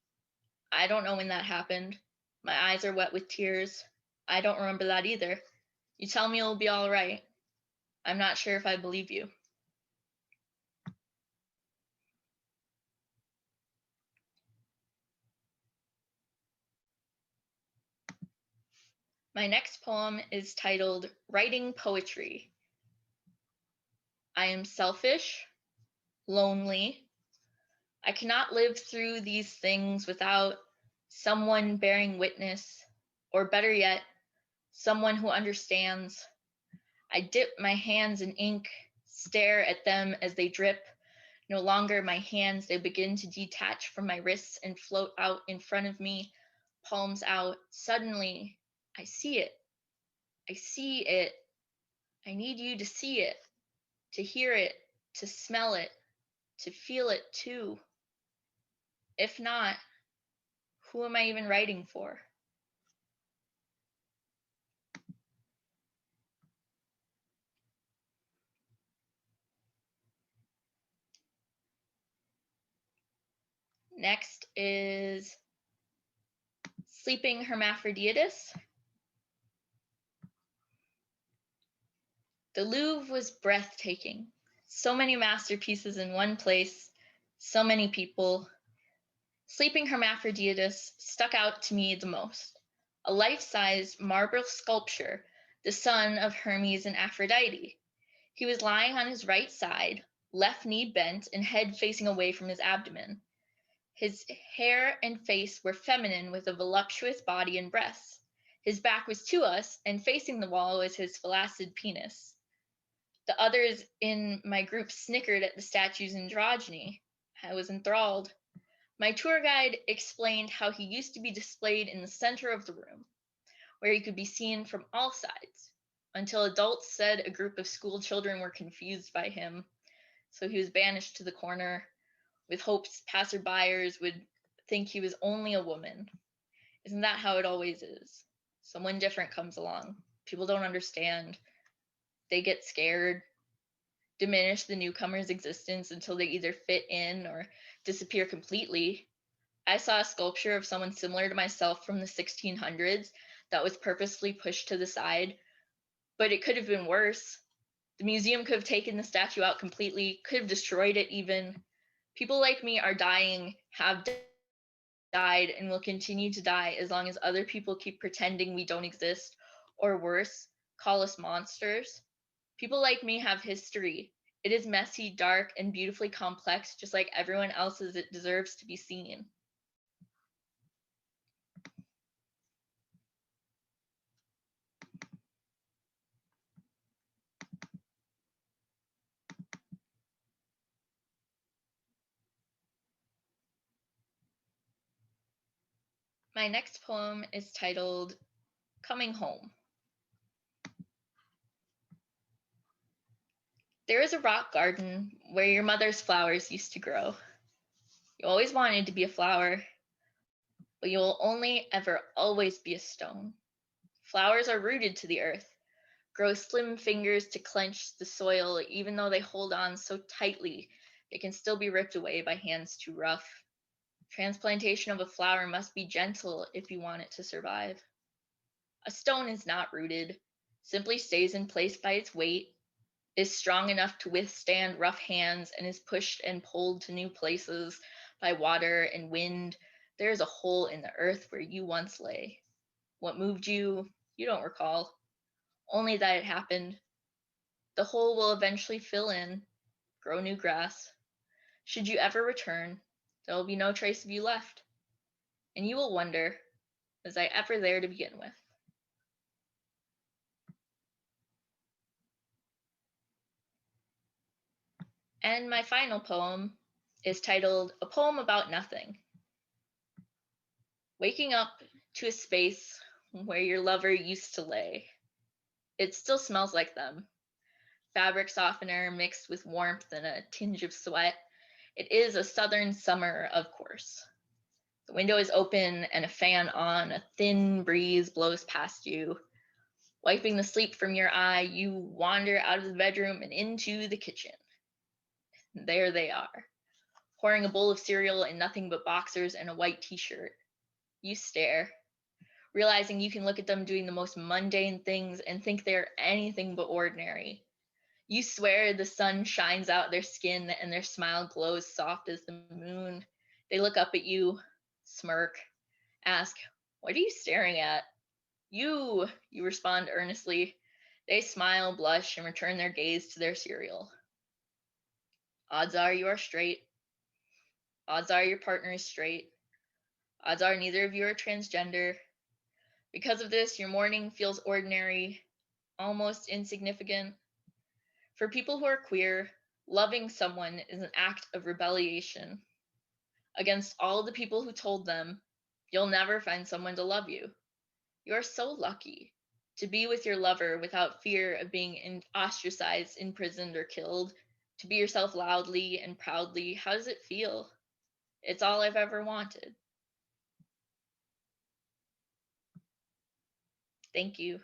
I don't know when that happened. My eyes are wet with tears. I don't remember that either. You tell me it'll be all right. I'm not sure if I believe you. My next poem is titled Writing Poetry. I am selfish, lonely. I cannot live through these things without someone bearing witness, or better yet, someone who understands. I dip my hands in ink, stare at them as they drip. No longer my hands, they begin to detach from my wrists and float out in front of me, palms out. Suddenly, I see it. I see it. I need you to see it, to hear it, to smell it, to feel it too. If not, who am I even writing for? Next is Sleeping Hermaphroditus. The Louvre was breathtaking. So many masterpieces in one place, so many people. Sleeping Hermaphroditus stuck out to me the most. A life-size marble sculpture, the son of Hermes and Aphrodite. He was lying on his right side, left knee bent and head facing away from his abdomen. His hair and face were feminine with a voluptuous body and breasts. His back was to us, and facing the wall was his flaccid penis. The others in my group snickered at the statue's androgyny. I was enthralled. My tour guide explained how he used to be displayed in the center of the room, where he could be seen from all sides, until adults said a group of school children were confused by him, so he was banished to the corner, with hopes passerbyers would think he was only a woman. Isn't that how it always is? Someone different comes along. People don't understand. They get scared, diminish the newcomer's existence until they either fit in or disappear completely. I saw a sculpture of someone similar to myself from the 1600s that was purposely pushed to the side, but it could have been worse. The museum could have taken the statue out completely, could have destroyed it even. People like me are dying, have died, and will continue to die as long as other people keep pretending we don't exist, or worse, call us monsters. People like me have history. It is messy, dark, and beautifully complex, just like everyone else's. It deserves to be seen. My next poem is titled Coming Home. There is a rock garden where your mother's flowers used to grow. You always wanted to be a flower, but you will only ever always be a stone. Flowers are rooted to the earth, grow slim fingers to clench the soil, even though they hold on so tightly they can still be ripped away by hands too rough. Transplantation of a flower must be gentle if you want it to survive. A stone is not rooted, simply stays in place by its weight, is strong enough to withstand rough hands, and is pushed and pulled to new places by water and wind. There is a hole in the earth where you once lay. What moved you, you don't recall, only that it happened. The hole will eventually fill in, grow new grass. Should you ever return, there will be no trace of you left. And you will wonder, was I ever there to begin with? And my final poem is titled A Poem About Nothing. Waking up to a space where your lover used to lay. It still smells like them. Fabric softener mixed with warmth and a tinge of sweat. It is a southern summer, of course. The window is open and a fan on. A thin breeze blows past you. Wiping the sleep from your eye, you wander out of the bedroom and into the kitchen. There they are, pouring a bowl of cereal in nothing but boxers and a white t-shirt. You stare, realizing you can look at them doing the most mundane things and think they're anything but ordinary. You swear the sun shines out their skin and their smile glows soft as the moon. They look up at you, smirk, ask, "What are you staring at?" You respond earnestly. They smile, blush, and return their gaze to their cereal. Odds are you are straight. Odds are your partner is straight. Odds are neither of you are transgender. Because of this, your morning feels ordinary, almost insignificant. For people who are queer, loving someone is an act of rebellion against all the people who told them, you'll never find someone to love you. You are so lucky to be with your lover without fear of being ostracized, imprisoned, or killed, to be yourself loudly and proudly. How does it feel? It's all I've ever wanted. Thank you.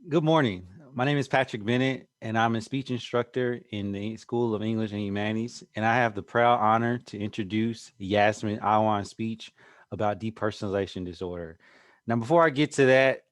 Good morning. My name is Patrick Bennett, and I'm a speech instructor in the School of English and Humanities, and I have the proud honor to introduce Yasmin Awan's speech about depersonalization disorder. Now, before I get to that,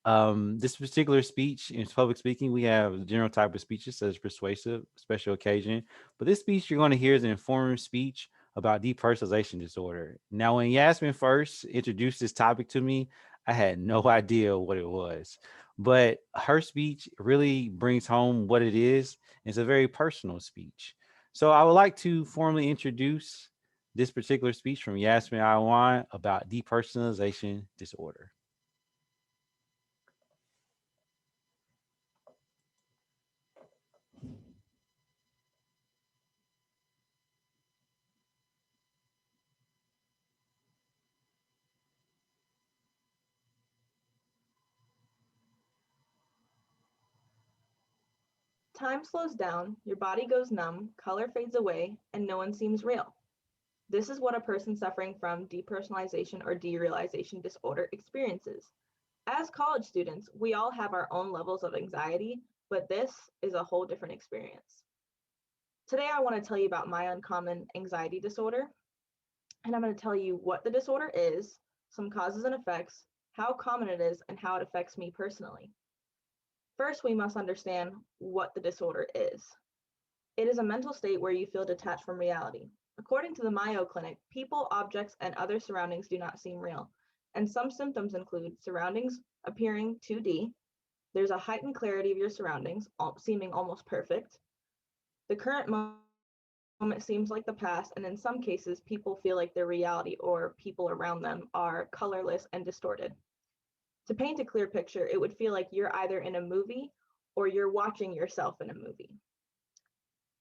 this particular speech in public speaking, we have general type of speeches such as persuasive, special occasion, but this speech you're going to hear is an informative speech about depersonalization disorder. Now, when Yasmin first introduced this topic to me, I had no idea what it was. But her speech really brings home what it is. It's a very personal speech. So I would like to formally introduce this particular speech from Yasmin Awan about depersonalization disorder. Time slows down, your body goes numb, color fades away, and no one seems real. This is what a person suffering from depersonalization or derealization disorder experiences. As college students, we all have our own levels of anxiety, but this is a whole different experience. Today, I want to tell you about my uncommon anxiety disorder, and I'm going to tell you what the disorder is, some causes and effects, how common it is, and how it affects me personally. First, we must understand what the disorder is. It is a mental state where you feel detached from reality. According to the Mayo Clinic, people, objects, and other surroundings do not seem real, and some symptoms include surroundings appearing 2D, there's a heightened clarity of your surroundings, seeming almost perfect, the current moment seems like the past, and in some cases, people feel like their reality or people around them are colorless and distorted. To paint a clear picture, it would feel like you're either in a movie or you're watching yourself in a movie.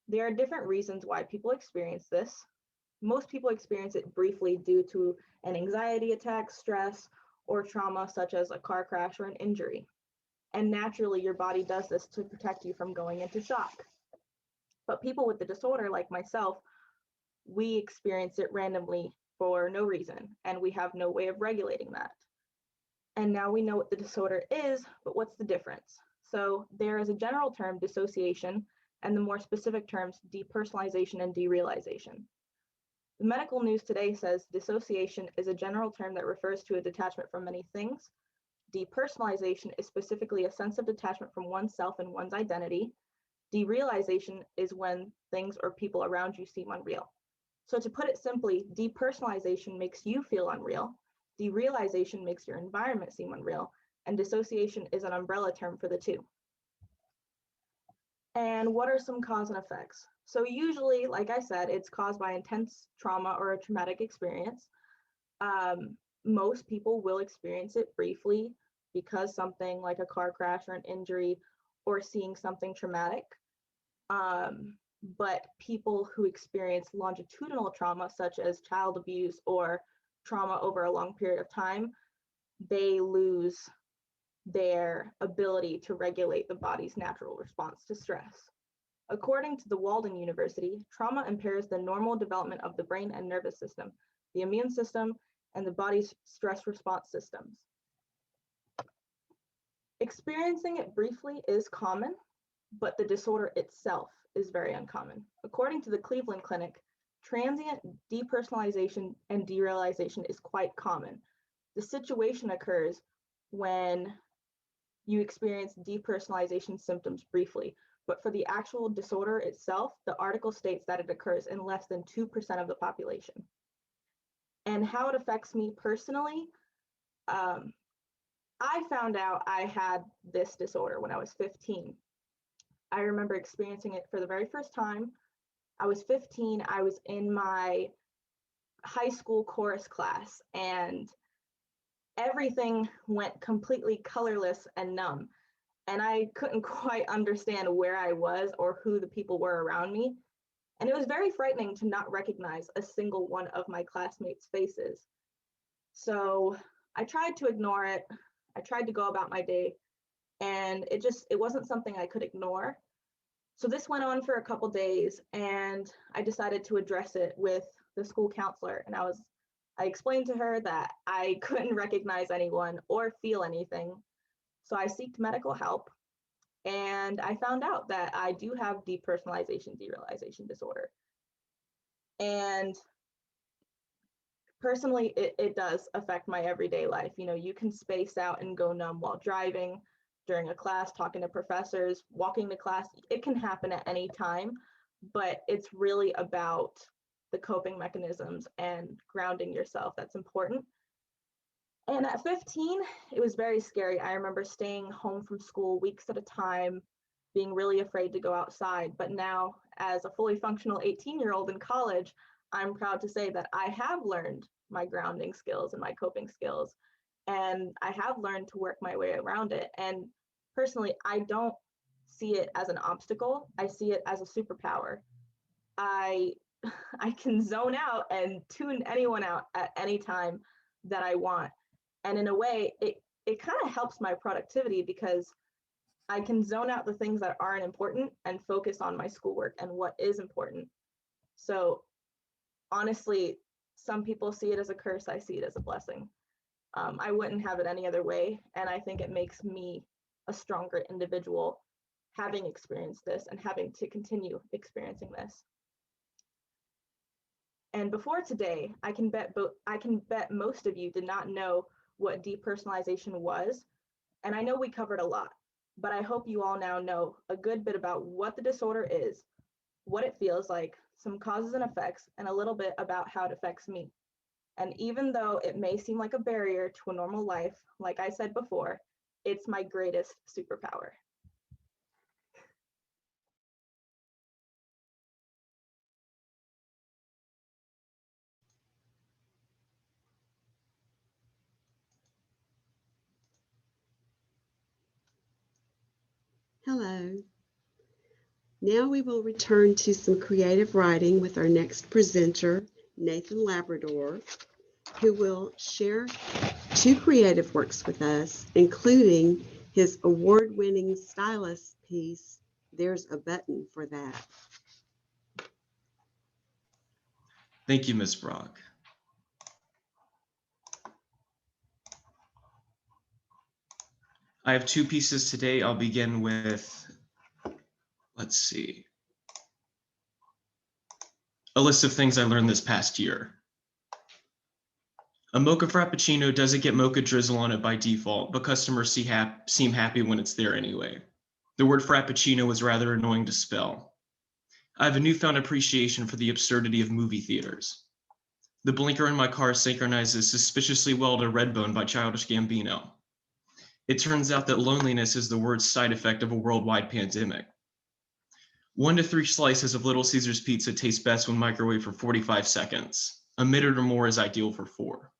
There are different reasons why people experience this. Most people experience it briefly due to an anxiety attack, stress, or trauma such as a car crash or an injury. And naturally, your body does this to protect you from going into shock. But people with the disorder, like myself, we experience it randomly for no reason, and we have no way of regulating that. And now we know what the disorder is, but what's the difference? So there is a general term, dissociation, and the more specific terms, depersonalization and derealization. The medical news today says dissociation is a general term that refers to a detachment from many things. Depersonalization is specifically a sense of detachment from oneself and one's identity. Derealization is when things or people around you seem unreal. So to put it simply, depersonalization makes you feel unreal. Derealization makes your environment seem unreal, and dissociation is an umbrella term for the two. And what are some cause and effects? So usually, like I said, it's caused by intense trauma or a traumatic experience. Most people will experience it briefly because something like a car crash or an injury or seeing something traumatic. But people who experience longitudinal trauma, such as child abuse or trauma over a long period of time, they lose their ability to regulate the body's natural response to stress. According to the Walden University, trauma impairs the normal development of the brain and nervous system, the immune system, and the body's stress response systems. Experiencing it briefly is common, but the disorder itself is very uncommon. According to the Cleveland Clinic, transient depersonalization and derealization is quite common. The situation occurs when you experience depersonalization symptoms briefly, but for the actual disorder itself, the article states that it occurs in less than 2% of the population. And how it affects me personally, I found out I had this disorder when I was 15. I remember experiencing it for the very first time. I was 15, I was in my high school chorus class, and everything went completely colorless and numb. And I couldn't quite understand where I was or who the people were around me. And it was very frightening to not recognize a single one of my classmates' faces. So I tried to ignore it. I tried to go about my day, and it wasn't something I could ignore. So this went on for a couple days, and I decided to address it with the school counselor. And I explained to her that I couldn't recognize anyone or feel anything. So I sought medical help. And I found out that I do have depersonalization derealization disorder. And personally, it does affect my everyday life. You know, you can space out and go numb while driving, during a class, talking to professors, walking to class. It can happen at any time, but it's really about the coping mechanisms and grounding yourself that's important. And at 15, it was very scary. I remember staying home from school weeks at a time, being really afraid to go outside. But now, as a fully functional 18-year-old in college, I'm proud to say that I have learned my grounding skills and my coping skills, and I have learned to work my way around it. And personally, I don't see it as an obstacle. I see it as a superpower. I can zone out and tune anyone out at any time that I want. And in a way, it kind of helps my productivity because I can zone out the things that aren't important and focus on my schoolwork and what is important. So honestly, some people see it as a curse. I see it as a blessing. I wouldn't have it any other way. And I think it makes me a stronger individual having experienced this and having to continue experiencing this. And before today, I can bet most of you did not know what depersonalization was. And I know we covered a lot, but I hope you all now know a good bit about what the disorder is, what it feels like, some causes and effects, and a little bit about how it affects me. And even though it may seem like a barrier to a normal life, like I said before, it's my greatest superpower. Hello. Now we will return to some creative writing with our next presenter, Nathan Labrador, who will share 2 creative works with us, including his award-winning Stylus piece, There's a Button for That. Thank you, Ms. Brock. I have 2 pieces today. I'll begin with, let's see, a list of things I learned this past year. A mocha frappuccino doesn't get mocha drizzle on it by default, but customers seem happy when it's there anyway. The word frappuccino is rather annoying to spell. I have a newfound appreciation for the absurdity of movie theaters. The blinker in my car synchronizes suspiciously well to Redbone by Childish Gambino. It turns out that loneliness is the worst side effect of a worldwide pandemic. 1 to 3 slices of Little Caesars pizza taste best when microwaved for 45 seconds. A minute or more is ideal for 4.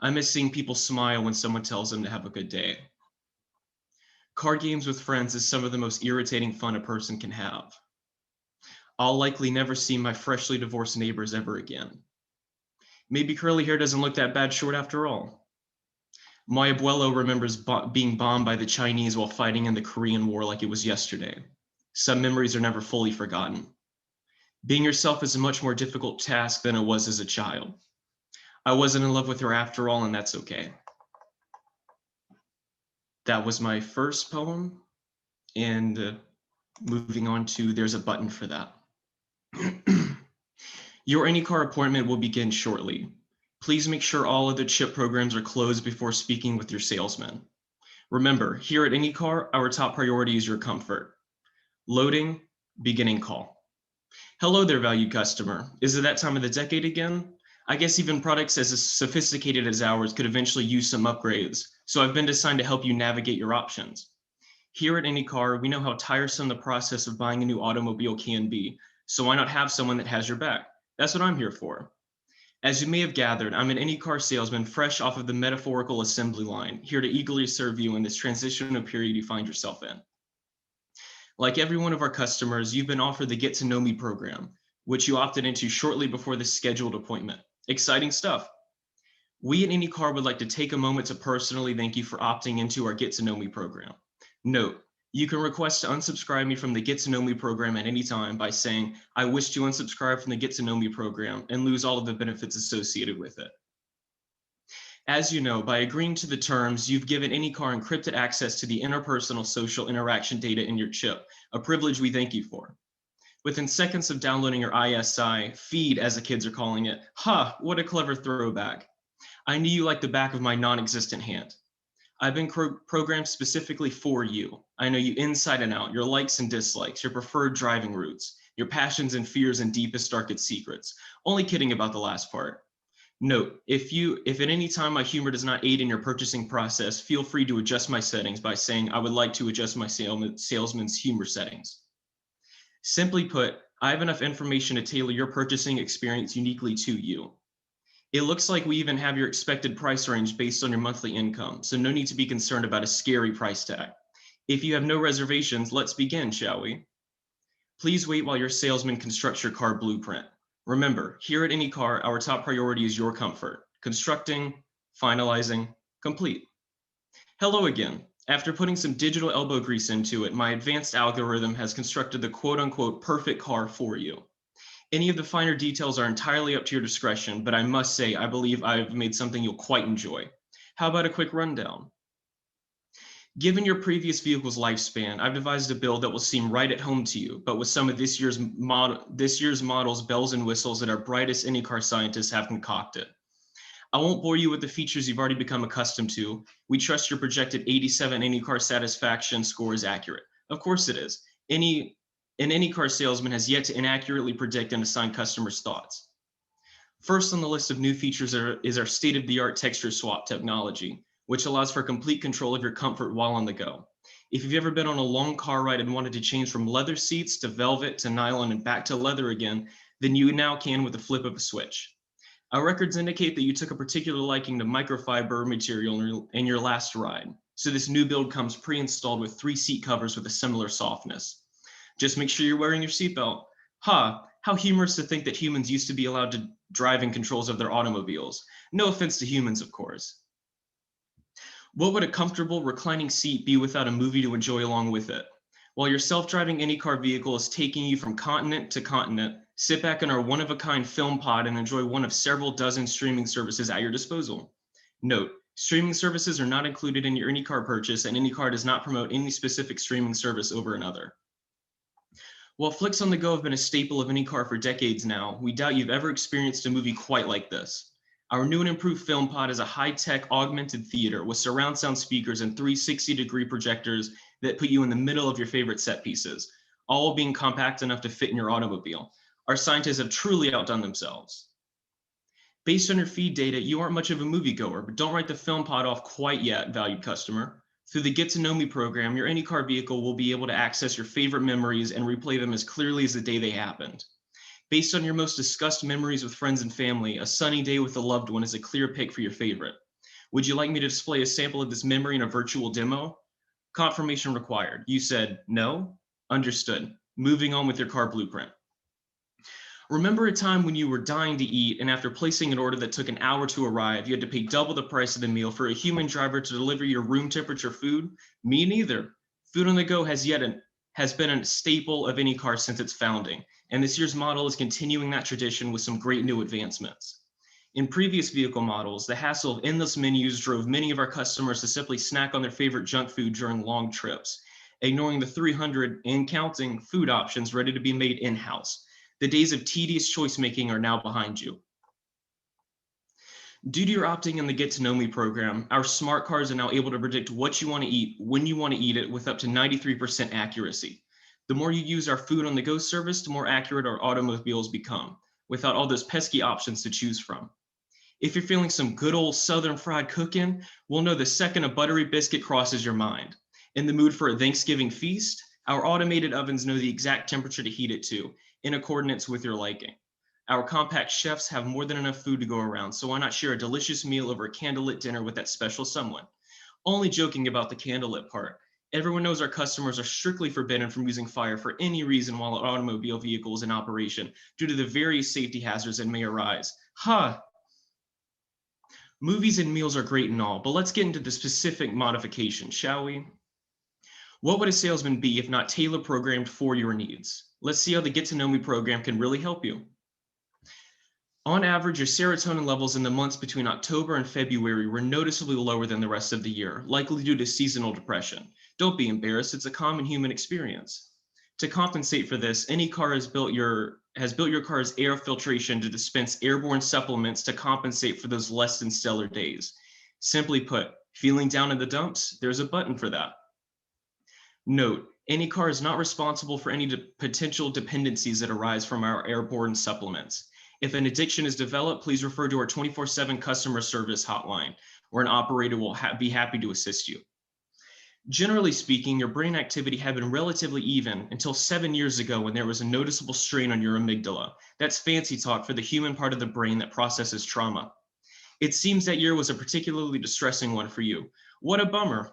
I miss seeing people smile when someone tells them to have a good day. Card games with friends is some of the most irritating fun a person can have. I'll likely never see my freshly divorced neighbors ever again. Maybe curly hair doesn't look that bad short after all. My abuelo remembers being bombed by the Chinese while fighting in the Korean War like it was yesterday. Some memories are never fully forgotten. Being yourself is a much more difficult task than it was as a child. I wasn't in love with her after all, and that's okay. That was my first poem, and moving on to There's a Button for That. Your AnyCar appointment will begin shortly. Please make sure all of the chip programs are closed before speaking with your salesman. Remember, here at AnyCar, our top priority is your comfort. Loading, beginning call. Hello there, valued customer. Is it that time of the decade again? I guess even products as sophisticated as ours could eventually use some upgrades, so I've been assigned to help you navigate your options. Here at AnyCar, we know how tiresome the process of buying a new automobile can be, so why not have someone that has your back? That's what I'm here for. As you may have gathered, I'm an AnyCar salesman fresh off of the metaphorical assembly line, here to eagerly serve you in this transitional period you find yourself in. Like every one of our customers, you've been offered the Get to Know Me program, which you opted into shortly before the scheduled appointment. Exciting stuff. We at AnyCar would like to take a moment to personally thank you for opting into our Get to Know Me program. Note, you can request to unsubscribe me from the Get to Know Me program at any time by saying, I wish to unsubscribe from the Get to Know Me program and lose all of the benefits associated with it. As you know, by agreeing to the terms, you've given any car encrypted access to the interpersonal social interaction data in your chip, a privilege we thank you for. Within seconds of downloading your ISI feed, as the kids are calling it, what a clever throwback. I knew you like the back of my non-existent hand. I've been programmed specifically for you. I know you inside and out, your likes and dislikes, your preferred driving routes, your passions and fears and deepest, darkest secrets. Only kidding about the last part. Note, if at any time my humor does not aid in your purchasing process, feel free to adjust my settings by saying I would like to adjust my salesman's humor settings. Simply put, I have enough information to tailor your purchasing experience uniquely to you. It looks like we even have your expected price range based on your monthly income, so no need to be concerned about a scary price tag. If you have no reservations, let's begin, shall we? Please wait while your salesman constructs your car blueprint. Remember, here at Any Car, our top priority is your comfort. Constructing, finalizing, complete. Hello again. After putting some digital elbow grease into it, my advanced algorithm has constructed the quote-unquote perfect car for you. Any of the finer details are entirely up to your discretion, but I must say, I believe I've made something you'll quite enjoy. How about a quick rundown? Given your previous vehicle's lifespan, I've devised a build that will seem right at home to you, but with some of this year's model's bells and whistles that our brightest Any Car scientists have concocted. I won't bore you with the features you've already become accustomed to. We trust your projected 87 Any Car satisfaction score is accurate. Of course it is. An Any Car salesman has yet to inaccurately predict and assign customers' thoughts. First on the list of new features is our state-of-the-art texture swap technology, which allows for complete control of your comfort while on the go. If you've ever been on a long car ride and wanted to change from leather seats to velvet to nylon and back to leather again, then you now can with the flip of a switch. Our records indicate that you took a particular liking to microfiber material in your last ride. So this new build comes pre-installed with 3 seat covers with a similar softness. Just make sure you're wearing your seatbelt. How humorous to think that humans used to be allowed to driving controls of their automobiles. No offense to humans, of course. What would a comfortable reclining seat be without a movie to enjoy along with it? While your self-driving Any Car vehicle is taking you from continent to continent, sit back in our one-of-a-kind film pod and enjoy one of several dozen streaming services at your disposal. Note, streaming services are not included in your Any Car purchase, and Any Car does not promote any specific streaming service over another. While flicks on the go have been a staple of Any Car for decades now, we doubt you've ever experienced a movie quite like this. Our new and improved film pod is a high-tech augmented theater with surround sound speakers and 360-degree projectors that put you in the middle of your favorite set pieces, all being compact enough to fit in your automobile. Our scientists have truly outdone themselves. Based on your feed data, you aren't much of a moviegoer, but don't write the film pod off quite yet, valued customer. Through the Get to Know Me program, your Any Car vehicle will be able to access your favorite memories and replay them as clearly as the day they happened. Based on your most discussed memories with friends and family, a sunny day with a loved one is a clear pick for your favorite. Would you like me to display a sample of this memory in a virtual demo? Confirmation required. You said no? Understood. Moving on with your car blueprint. Remember a time when you were dying to eat, and after placing an order that took an hour to arrive, you had to pay double the price of the meal for a human driver to deliver your room temperature food? Me neither. Food on the go has been a staple of Any Car since its founding, and this year's model is continuing that tradition with some great new advancements. In previous vehicle models, the hassle of endless menus drove many of our customers to simply snack on their favorite junk food during long trips, ignoring the 300 and counting food options ready to be made in-house. The days of tedious choice making are now behind you. Due to your opting in the Get to Know Me program, our smart cars are now able to predict what you want to eat, when you want to eat it, with up to 93% accuracy. The more you use our food on the go service, the more accurate our automobiles become, without all those pesky options to choose from. If you're feeling some good old Southern fried cooking, we'll know the second a buttery biscuit crosses your mind. In the mood for a Thanksgiving feast, our automated ovens know the exact temperature to heat it to, in accordance with your liking. Our compact chefs have more than enough food to go around, so why not share a delicious meal over a candlelit dinner with that special someone? Only joking about the candlelit part. Everyone knows our customers are strictly forbidden from using fire for any reason while an automobile vehicle is in operation, due to the various safety hazards that may arise. Movies and meals are great and all, but let's get into the specific modifications, shall we? What would a salesman be if not tailor-programmed for your needs? Let's see how the Get to Know Me program can really help you. On average, your serotonin levels in the months between October and February were noticeably lower than the rest of the year, likely due to seasonal depression. Don't be embarrassed, it's a common human experience. To compensate for this, any car has built your car's air filtration to dispense airborne supplements to compensate for those less than stellar days. Simply put, feeling down in the dumps, there's a button for that. Note, any car is not responsible for any potential dependencies that arise from our airborne supplements. If an addiction is developed, please refer to our 24/7 customer service hotline, where an operator will be happy to assist you. Generally speaking, your brain activity had been relatively even until 7 years ago when there was a noticeable strain on your amygdala. That's fancy talk for the human part of the brain that processes trauma. It seems that year was a particularly distressing one for you. What a bummer.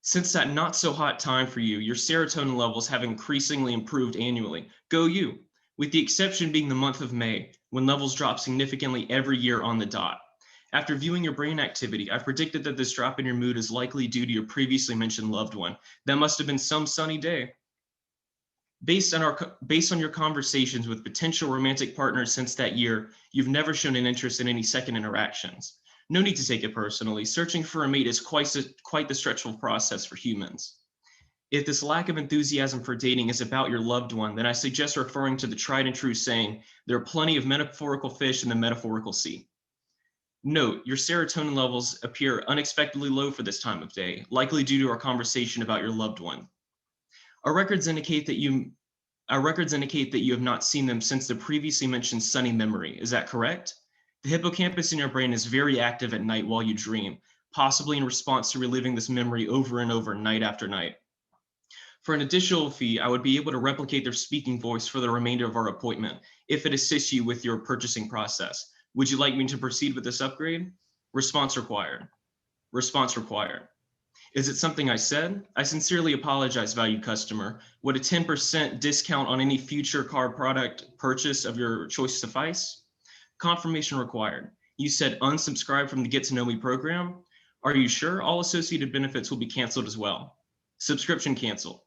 Since that not so hot time for you, your serotonin levels have increasingly improved annually. Go you, with the exception being the month of May, when levels drop significantly every year on the dot. After viewing your brain activity, I've predicted that this drop in your mood is likely due to your previously mentioned loved one. That must have been some sunny day. Based on your conversations with potential romantic partners since that year, you've never shown an interest in any second interactions. No need to take it personally. Searching for a mate is quite the stretchful process for humans. If this lack of enthusiasm for dating is about your loved one, then I suggest referring to the tried and true saying, there are plenty of metaphorical fish in the metaphorical sea. Note, your serotonin levels appear unexpectedly low for this time of day, likely due to our conversation about your loved one. Our records indicate that you have not seen them since the previously mentioned sunny memory. Is that correct? The hippocampus in your brain is very active at night while you dream, possibly in response to reliving this memory over and over, night after night. For an additional fee, I would be able to replicate their speaking voice for the remainder of our appointment, if it assists you with your purchasing process. Would you like me to proceed with this upgrade? Response required. Response required. Is it something I said? I sincerely apologize, valued customer. Would a 10% discount on any future car product purchase of your choice suffice? Confirmation required. You said unsubscribe from the Get to Know Me program. Are you sure? All associated benefits will be canceled as well. Subscription canceled.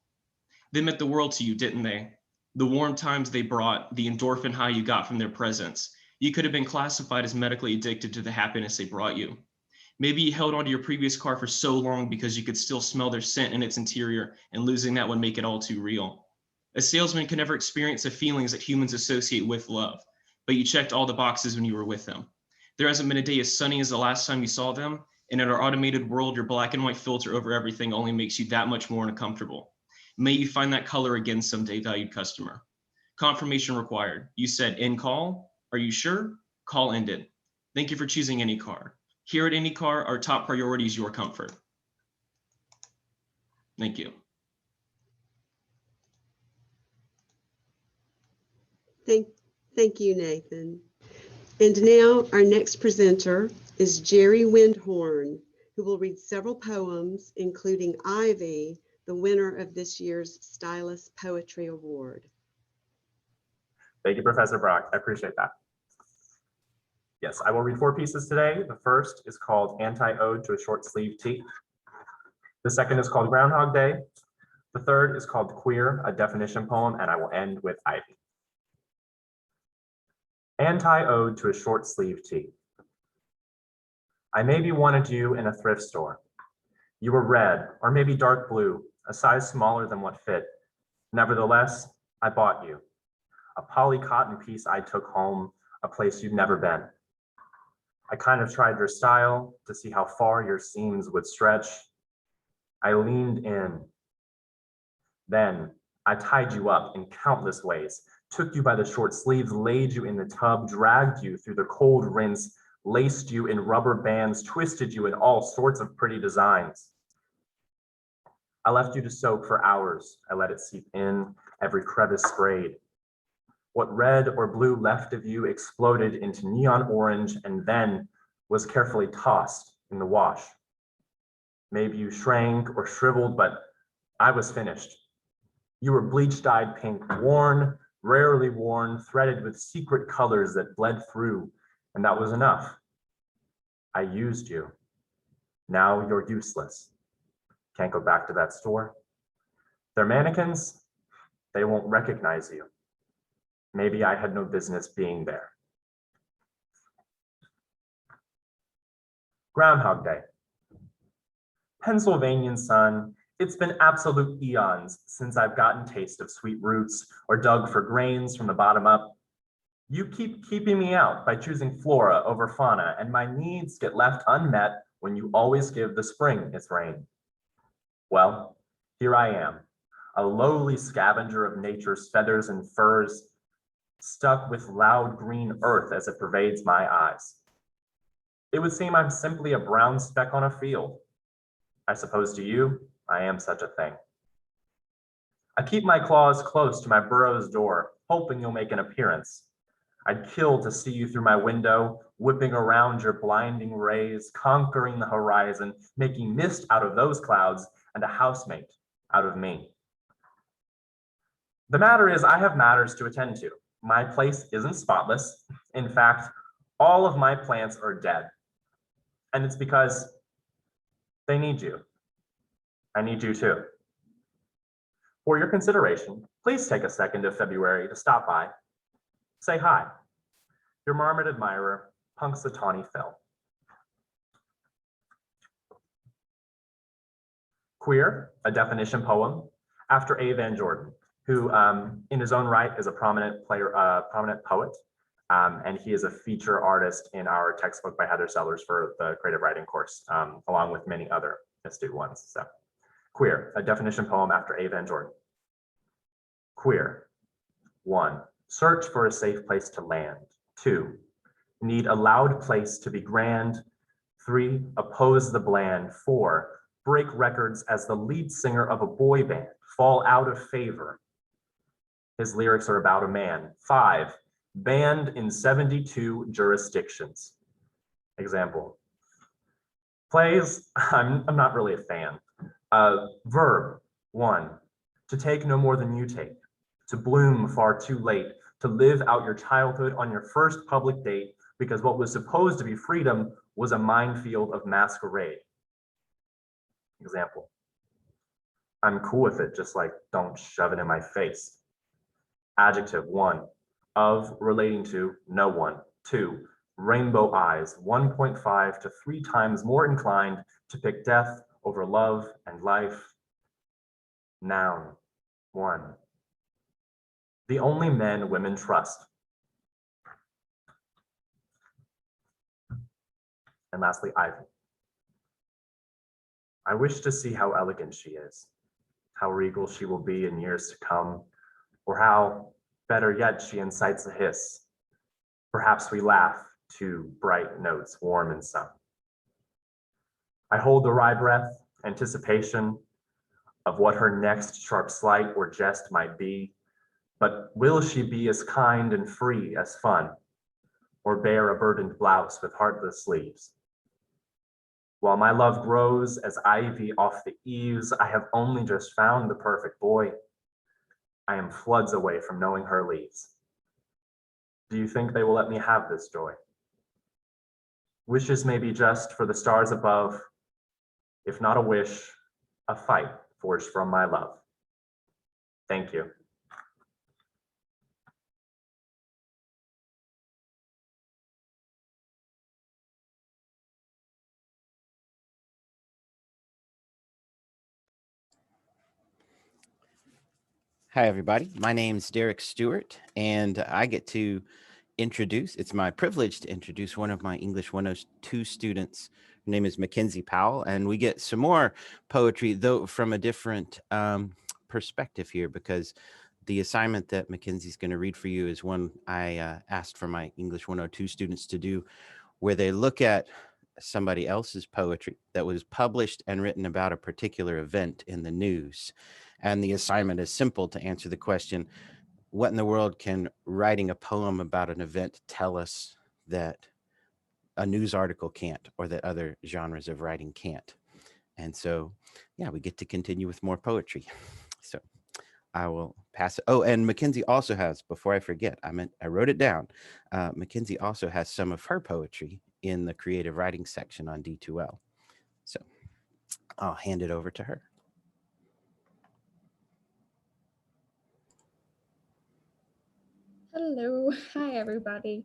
They meant the world to you, didn't they? The warm times they brought, the endorphin high you got from their presence. You could have been classified as medically addicted to the happiness they brought you. Maybe you held onto your previous car for so long because you could still smell their scent in its interior, and losing that would make it all too real. A salesman can never experience the feelings that humans associate with love, but you checked all the boxes when you were with them. There hasn't been a day as sunny as the last time you saw them, and in our automated world, your black and white filter over everything only makes you that much more uncomfortable. May you find that color again someday, valued customer. Confirmation required. You said end call. Are you sure? Call ended. Thank you for choosing Any Car. Here at Any Car, our top priority is your comfort. Thank you. Thank you, Nathan. And now our next presenter is Jerry Windhorn, who will read several poems, including Ivy, the winner of this year's Stylus Poetry Award. Thank you, Professor Brock. I appreciate that. Yes, I will read 4 pieces today. The first is called Anti-Ode to a Short Sleeve Tee. The second is called Groundhog Day. The third is called Queer, a definition poem, and I will end with Ivy. Anti-Ode to a Short Sleeve Tee. I maybe wanted you in a thrift store. You were red, or maybe dark blue, a size smaller than what fit. Nevertheless, I bought you. A poly cotton piece I took home, a place you'd never been. I kind of tried your style to see how far your seams would stretch. I leaned in. Then I tied you up in countless ways, took you by the short sleeves, laid you in the tub, dragged you through the cold rinse, laced you in rubber bands, twisted you in all sorts of pretty designs. I left you to soak for hours. I let it seep in, every crevice sprayed. What red or blue left of you exploded into neon orange and then was carefully tossed in the wash. Maybe you shrank or shriveled, but I was finished. You were bleach-dyed pink, worn, rarely worn, threaded with secret colors that bled through, and that was enough. I used you. Now you're useless. Can't go back to that store. They're mannequins. They won't recognize you. Maybe I had no business being there. Groundhog Day. Pennsylvanian sun, it's been absolute eons since I've gotten taste of sweet roots or dug for grains from the bottom up. You keep keeping me out by choosing flora over fauna, and my needs get left unmet when you always give the spring its reign. Well, here I am, a lowly scavenger of nature's feathers and furs, stuck with loud green earth as it pervades my eyes. It would seem I'm simply a brown speck on a field. I suppose to you, I am such a thing. I keep my claws close to my burrow's door, hoping you'll make an appearance. I'd kill to see you through my window, whipping around your blinding rays, conquering the horizon, making mist out of those clouds and a housemate out of me. The matter is, I have matters to attend to. My place isn't spotless. In fact, all of my plants are dead. And it's because they need you. I need you too. For your consideration, please take a second of February to stop by. Say hi. Your marmot admirer, Punxsutawney Phil. Queer, a definition poem after A. Van Jordan, who in his own right is a prominent poet, and he is a feature artist in our textbook by Heather Sellers for the creative writing course, along with many other astute ones. So, queer, a definition poem after A. Van Jordan. Queer. 1. Search for a safe place to land. 2. Need a loud place to be grand. 3. Oppose the bland. 4. Break records as the lead singer of a boy band. Fall out of favor. His lyrics are about a man. 5. Banned in 72 jurisdictions. Example. Plays, I'm not really a fan. Verb. 1. To take no more than you take. To bloom far too late. To live out your childhood on your first public date because what was supposed to be freedom was a minefield of masquerade. Example. I'm cool with it, just like don't shove it in my face. Adjective. 1. Of, relating to, no one. 2. Rainbow eyes, 1.5 to 3 times more inclined to pick death over love and life. Noun. 1. The only men women trust. And lastly, Ivy. I wish to see how elegant she is, how regal she will be in years to come, or how, better yet, she incites a hiss. Perhaps we laugh to bright notes warm in sun. I hold the wry breath, anticipation of what her next sharp slight or jest might be, but will she be as kind and free as fun, or bear a burdened blouse with heartless sleeves? While my love grows as ivy off the eaves, I have only just found the perfect boy. I am floods away from knowing her leaves. Do you think they will let me have this joy? Wishes may be just for the stars above, if not a wish, a fight forged from my love. Thank you. Hi, everybody. My name's Derek Stewart, and I get to introduce, it's my privilege to introduce one of my English 102 students. Her name is Mackenzie Powell, and we get some more poetry, though from a different perspective here, because the assignment that Mackenzie's going to read for you is one I asked for my English 102 students to do, where they look at somebody else's poetry that was published and written about a particular event in the news. And the assignment is simple to answer the question, what in the world can writing a poem about an event tell us that a news article can't, or that other genres of writing can't? And so, yeah, we get to continue with more poetry. So I will pass it. Oh, and Mackenzie also has, before I forget, I wrote it down. Mackenzie also has some of her poetry in the creative writing section on D2L. So I'll hand it over to her. Hello, hi everybody.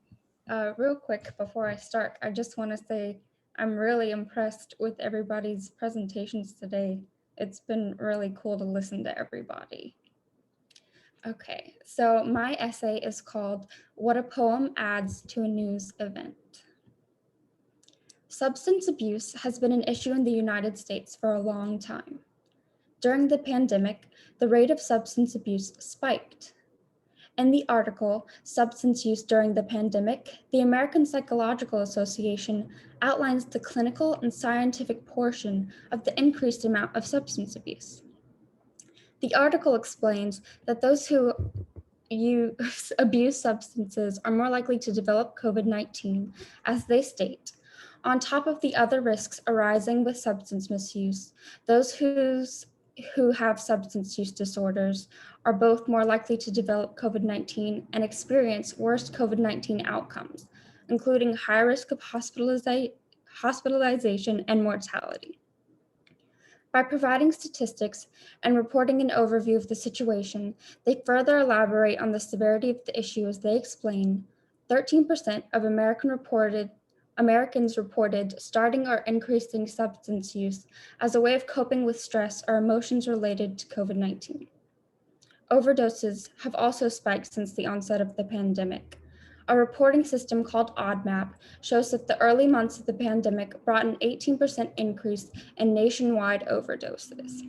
Real quick before I start, I just want to say I'm really impressed with everybody's presentations today. It's been really cool to listen to everybody. Okay, so my essay is called What a Poem Adds to a News Event. Substance abuse has been an issue in the United States for a long time. During the pandemic, the rate of substance abuse spiked. In the article, Substance Use During the Pandemic, the American Psychological Association outlines the clinical and scientific portion of the increased amount of substance abuse. The article explains that those who abuse substances are more likely to develop COVID-19, as they state. On top of the other risks arising with substance misuse, those who have substance use disorders are both more likely to develop COVID-19 and experience worse COVID-19 outcomes, including high risk of hospitalization and mortality. By providing statistics and reporting an overview of the situation, they further elaborate on the severity of the issue as they explain 13% of Americans reported starting or increasing substance use as a way of coping with stress or emotions related to COVID-19. Overdoses have also spiked since the onset of the pandemic. A reporting system called ODMAP shows that the early months of the pandemic brought an 18% increase in nationwide overdoses.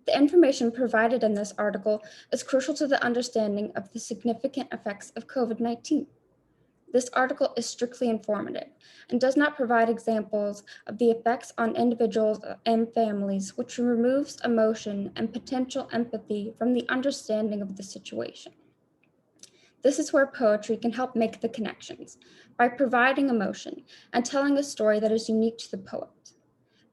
The information provided in this article is crucial to the understanding of the significant effects of COVID-19. This article is strictly informative and does not provide examples of the effects on individuals and families, which removes emotion and potential empathy from the understanding of the situation. This is where poetry can help make the connections by providing emotion and telling a story that is unique to the poet.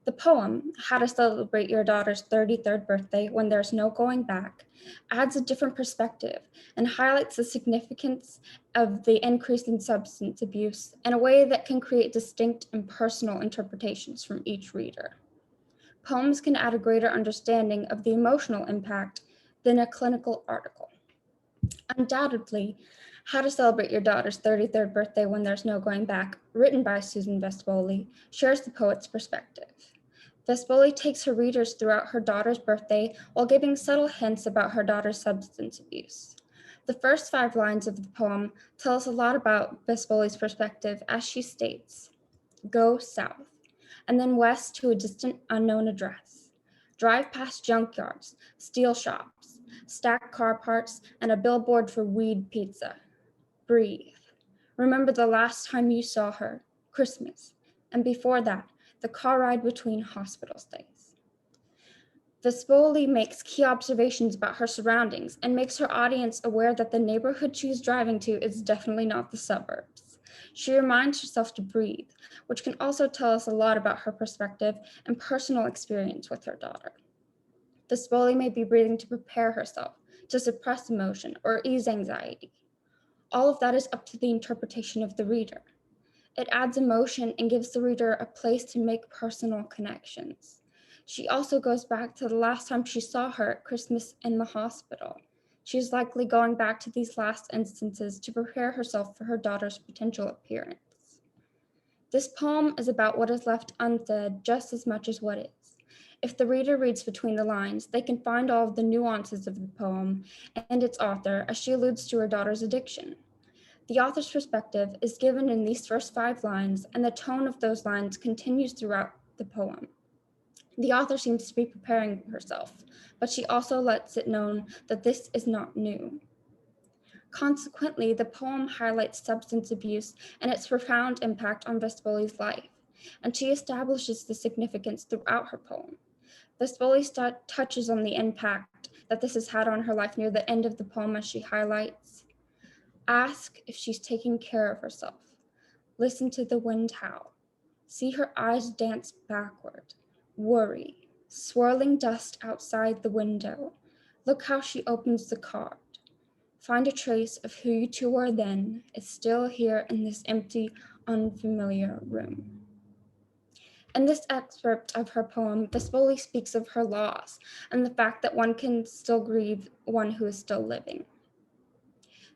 The poem, How to Celebrate Your Daughter's 33rd Birthday When There's No Going Back, adds a different perspective and highlights the significance of the increase in substance abuse in a way that can create distinct and personal interpretations from each reader. Poems can add a greater understanding of the emotional impact than a clinical article. Undoubtedly, How to Celebrate Your Daughter's 33rd Birthday When There's No Going Back, written by Susan Vespoli, shares the poet's perspective. Vespoli takes her readers throughout her daughter's birthday while giving subtle hints about her daughter's substance abuse. The first 5 lines of the poem tell us a lot about Vespoli's perspective as she states, "Go south, and then west to a distant unknown address. Drive past junkyards, steel shops, stacked car parts, and a billboard for weed pizza. Breathe. Remember the last time you saw her, Christmas, and before that, the car ride between hospital stays." Vespoli makes key observations about her surroundings and makes her audience aware that the neighborhood she's driving to is definitely not the suburbs. She reminds herself to breathe, which can also tell us a lot about her perspective and personal experience with her daughter. Vespoli may be breathing to prepare herself, to suppress emotion, or ease anxiety. All of that is up to the interpretation of the reader. It adds emotion and gives the reader a place to make personal connections. She also goes back to the last time she saw her at Christmas in the hospital. She's likely going back to these last instances to prepare herself for her daughter's potential appearance. This poem is about what is left unsaid just as much as what is. If the reader reads between the lines, they can find all of the nuances of the poem and its author as she alludes to her daughter's addiction. The author's perspective is given in these first 5 lines, and the tone of those lines continues throughout the poem. The author seems to be preparing herself, but she also lets it known that this is not new. Consequently, the poem highlights substance abuse and its profound impact on Vespoli's life, and she establishes the significance throughout her poem. Vespoli touches on the impact that this has had on her life near the end of the poem as she highlights, "Ask if she's taking care of herself. Listen to the wind howl. See her eyes dance backward. Worry. Swirling dust outside the window. Look how she opens the card. Find a trace of who you two were then is still here in this empty, unfamiliar room." In this excerpt of her poem, Vespoli speaks of her loss and the fact that one can still grieve one who is still living.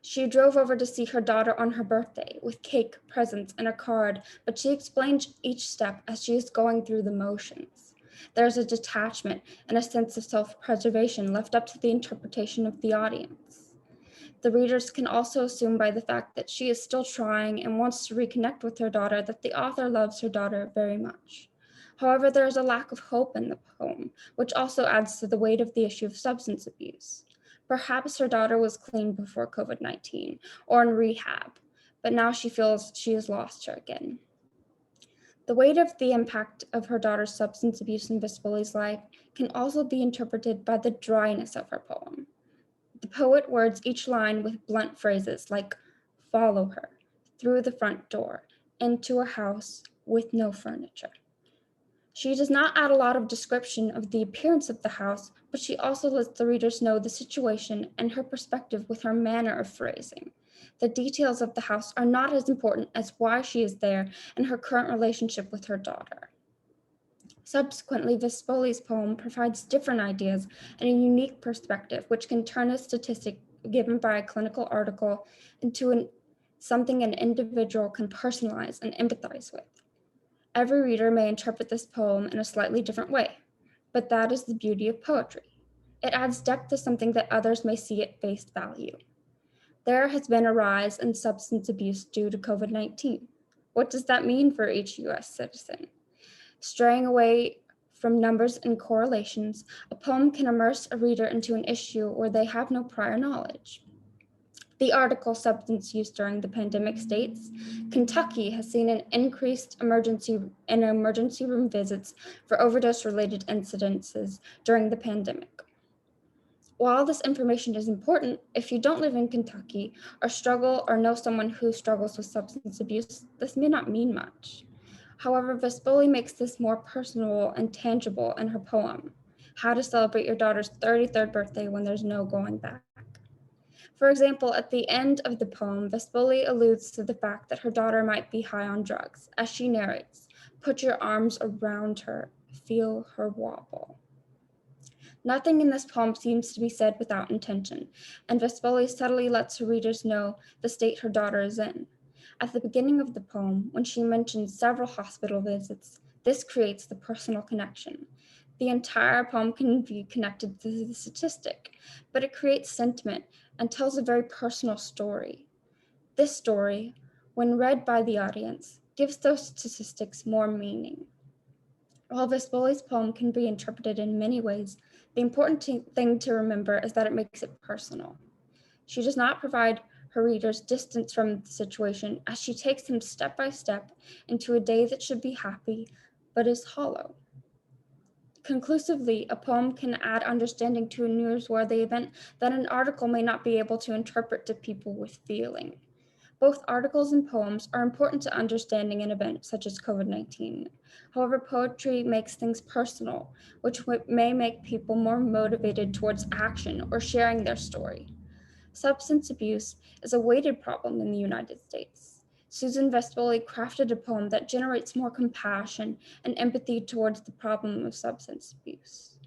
She drove over to see her daughter on her birthday with cake, presents, and a card, but she explained each step as she is going through the motions. There's a detachment and a sense of self-preservation left up to the interpretation of the audience. The readers can also assume by the fact that she is still trying and wants to reconnect with her daughter that the author loves her daughter very much. However, there is a lack of hope in the poem, which also adds to the weight of the issue of substance abuse. Perhaps her daughter was clean before COVID-19 or in rehab, but now she feels she has lost her again. The weight of the impact of her daughter's substance abuse in Vespoli's life can also be interpreted by the dryness of her poem. The poet words each line with blunt phrases like follow her, through the front door, into a house with no furniture. She does not add a lot of description of the appearance of the house, but she also lets the readers know the situation and her perspective with her manner of phrasing. The details of the house are not as important as why she is there and her current relationship with her daughter. Subsequently, Vespoli's poem provides different ideas and a unique perspective, which can turn a statistic given by a clinical article into something an individual can personalize and empathize with. Every reader may interpret this poem in a slightly different way, but that is the beauty of poetry. It adds depth to something that others may see at face value. There has been a rise in substance abuse due to COVID-19. What does that mean for each US citizen? Straying away from numbers and correlations, a poem can immerse a reader into an issue where they have no prior knowledge. The article Substance Use During the Pandemic states, Kentucky has seen an increased emergency room visits for overdose-related incidences during the pandemic. While this information is important, if you don't live in Kentucky or struggle or know someone who struggles with substance abuse, this may not mean much. However, Vespoli makes this more personal and tangible in her poem, How to Celebrate Your Daughter's 33rd Birthday When There's No Going Back. For example, at the end of the poem, Vespoli alludes to the fact that her daughter might be high on drugs, as she narrates, put your arms around her, feel her wobble. Nothing in this poem seems to be said without intention, and Vespoli subtly lets her readers know the state her daughter is in. At the beginning of the poem, when she mentions several hospital visits, this creates the personal connection. The entire poem can be connected to the statistic, but it creates sentiment and tells a very personal story. This story, when read by the audience, gives those statistics more meaning. While Vespoli's poem can be interpreted in many ways, the important thing to remember is that it makes it personal. She does not provide her readers distance from the situation as she takes them step by step into a day that should be happy, but is hollow. Conclusively, a poem can add understanding to a newsworthy event that an article may not be able to interpret to people with feeling. Both articles and poems are important to understanding an event such as COVID-19. However, poetry makes things personal, which may make people more motivated towards action or sharing their story. Substance abuse is a weighted problem in the United States. Susan Vespoli crafted a poem that generates more compassion and empathy towards the problem of substance abuse.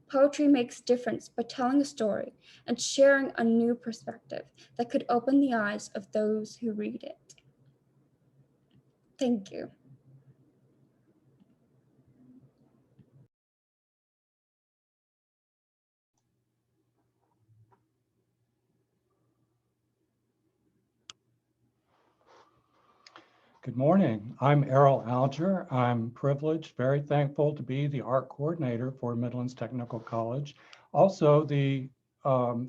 Poetry makes difference by telling a story and sharing a new perspective that could open the eyes of those who read it. Thank you. Good morning. I'm Errol Alger. I'm privileged, very thankful to be the art coordinator for Midlands Technical College, also the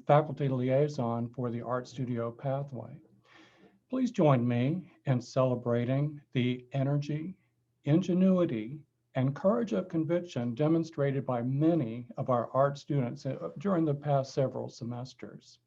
faculty liaison for the Art Studio Pathway. Please join me in celebrating the energy, ingenuity, and courage of conviction demonstrated by many of our art students during the past several semesters.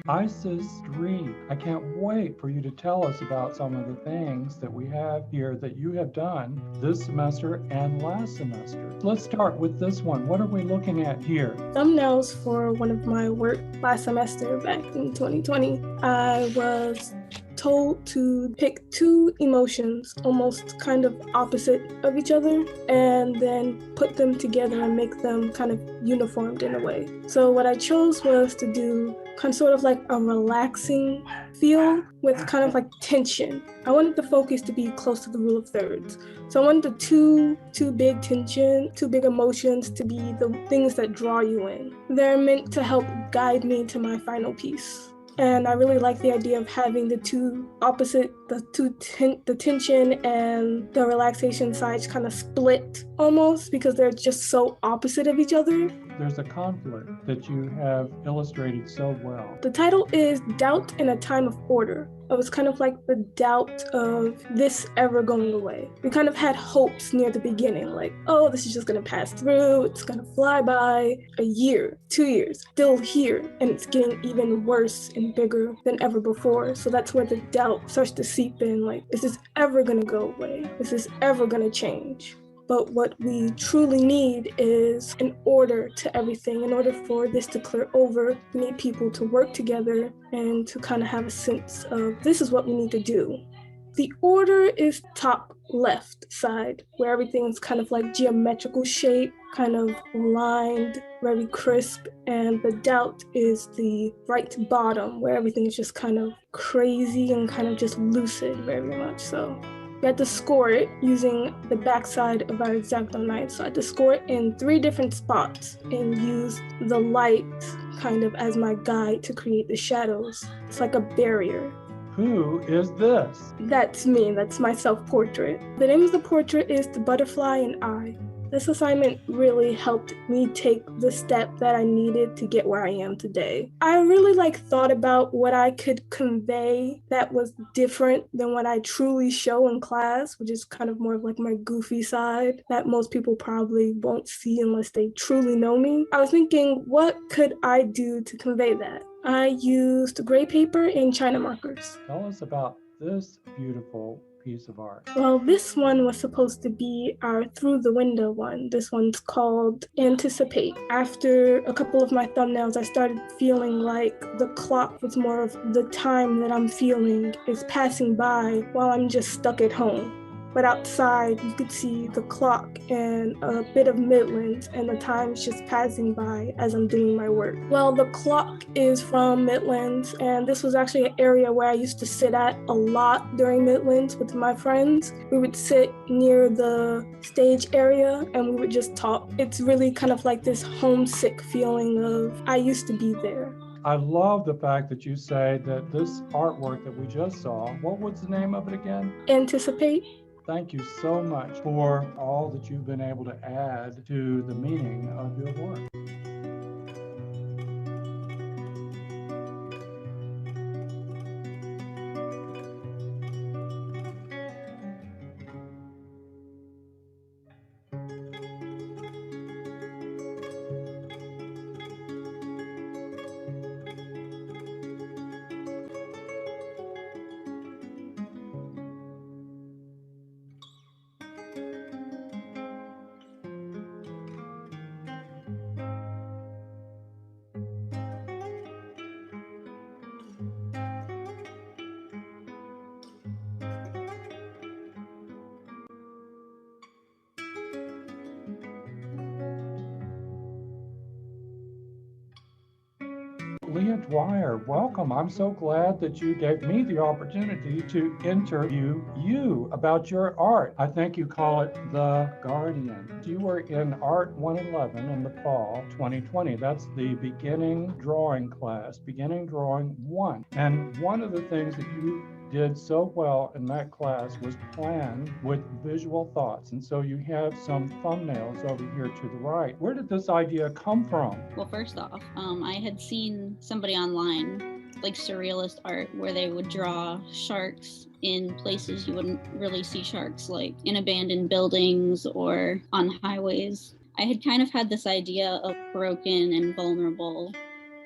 Isis Reid, I can't wait for you to tell us about some of the things that we have here that you have done this semester and last semester. Let's start with this one. What are we looking at here? Thumbnails for one of my work last semester back in 2020. I was told to pick two emotions almost kind of opposite of each other and then put them together and make them kind of uniformed in a way. So what I chose was to do sort of like a relaxing feel with kind of like tension. I wanted the focus to be close to the rule of thirds. So I wanted the two big tension, two big emotions to be the things that draw you in. They're meant to help guide me to my final piece. And I really like the idea of having the two opposite, the tension and the relaxation sides kind of split almost because they're just so opposite of each other. There's a conflict that you have illustrated so well. The title is Doubt in a Time of Order. It was kind of like the doubt of this ever going away. We kind of had hopes near the beginning, like, oh, this is just gonna pass through, it's gonna fly by. A year, 2 years, still here, and it's getting even worse and bigger than ever before. So that's where the doubt starts to seep in, like, is this ever gonna go away? Is this ever gonna change? But what we truly need is an order to everything. In order for this to clear over, we need people to work together and to kind of have a sense of this is what we need to do. The order is top left side, where everything's kind of like geometrical shape, kind of lined, very crisp, and the doubt is the right bottom, where everything is just kind of crazy and kind of just lucid, very much so. We had to score it using the backside of our X-Acto knife. So I had to score it in 3 different spots and use the light kind of as my guide to create the shadows. It's like a barrier. Who is this? That's me, that's my self-portrait. The name of the portrait is The Butterfly and I. This assignment really helped me take the step that I needed to get where I am today. I really thought about what I could convey that was different than what I truly show in class, which is kind of more of like my goofy side that most people probably won't see unless they truly know me. I was thinking, what could I do to convey that? I used gray paper and China markers. Tell us about this beautiful piece of art. Well, this one was supposed to be our Through the Window one. This one's called Anticipate. After a couple of my thumbnails, I started feeling like the clock was more of the time that I'm feeling is passing by while I'm just stuck at home. But outside, you could see the clock and a bit of Midlands, and the time's just passing by as I'm doing my work. Well, the clock is from Midlands, and this was actually an area where I used to sit at a lot during Midlands with my friends. We would sit near the stage area, and we would just talk. It's really kind of like this homesick feeling of, I used to be there. I love the fact that you say that this artwork that we just saw, what was the name of it again? Anticipate. Thank you so much for all that you've been able to add to the meaning of your work. Leah Dwyer, welcome. I'm so glad that you gave me the opportunity to interview you about your art. I think you call it The Guardian. You were in Art 111 in the fall 2020. That's the beginning drawing class, beginning drawing 1. And one of the things that you did so well in that class was plan with visual thoughts. And so you have some thumbnails over here to the right. Where did this idea come from? Well, first off, I had seen somebody online, like surrealist art, where they would draw sharks in places you wouldn't really see sharks, like in abandoned buildings or on highways. I had kind of had this idea of broken and vulnerable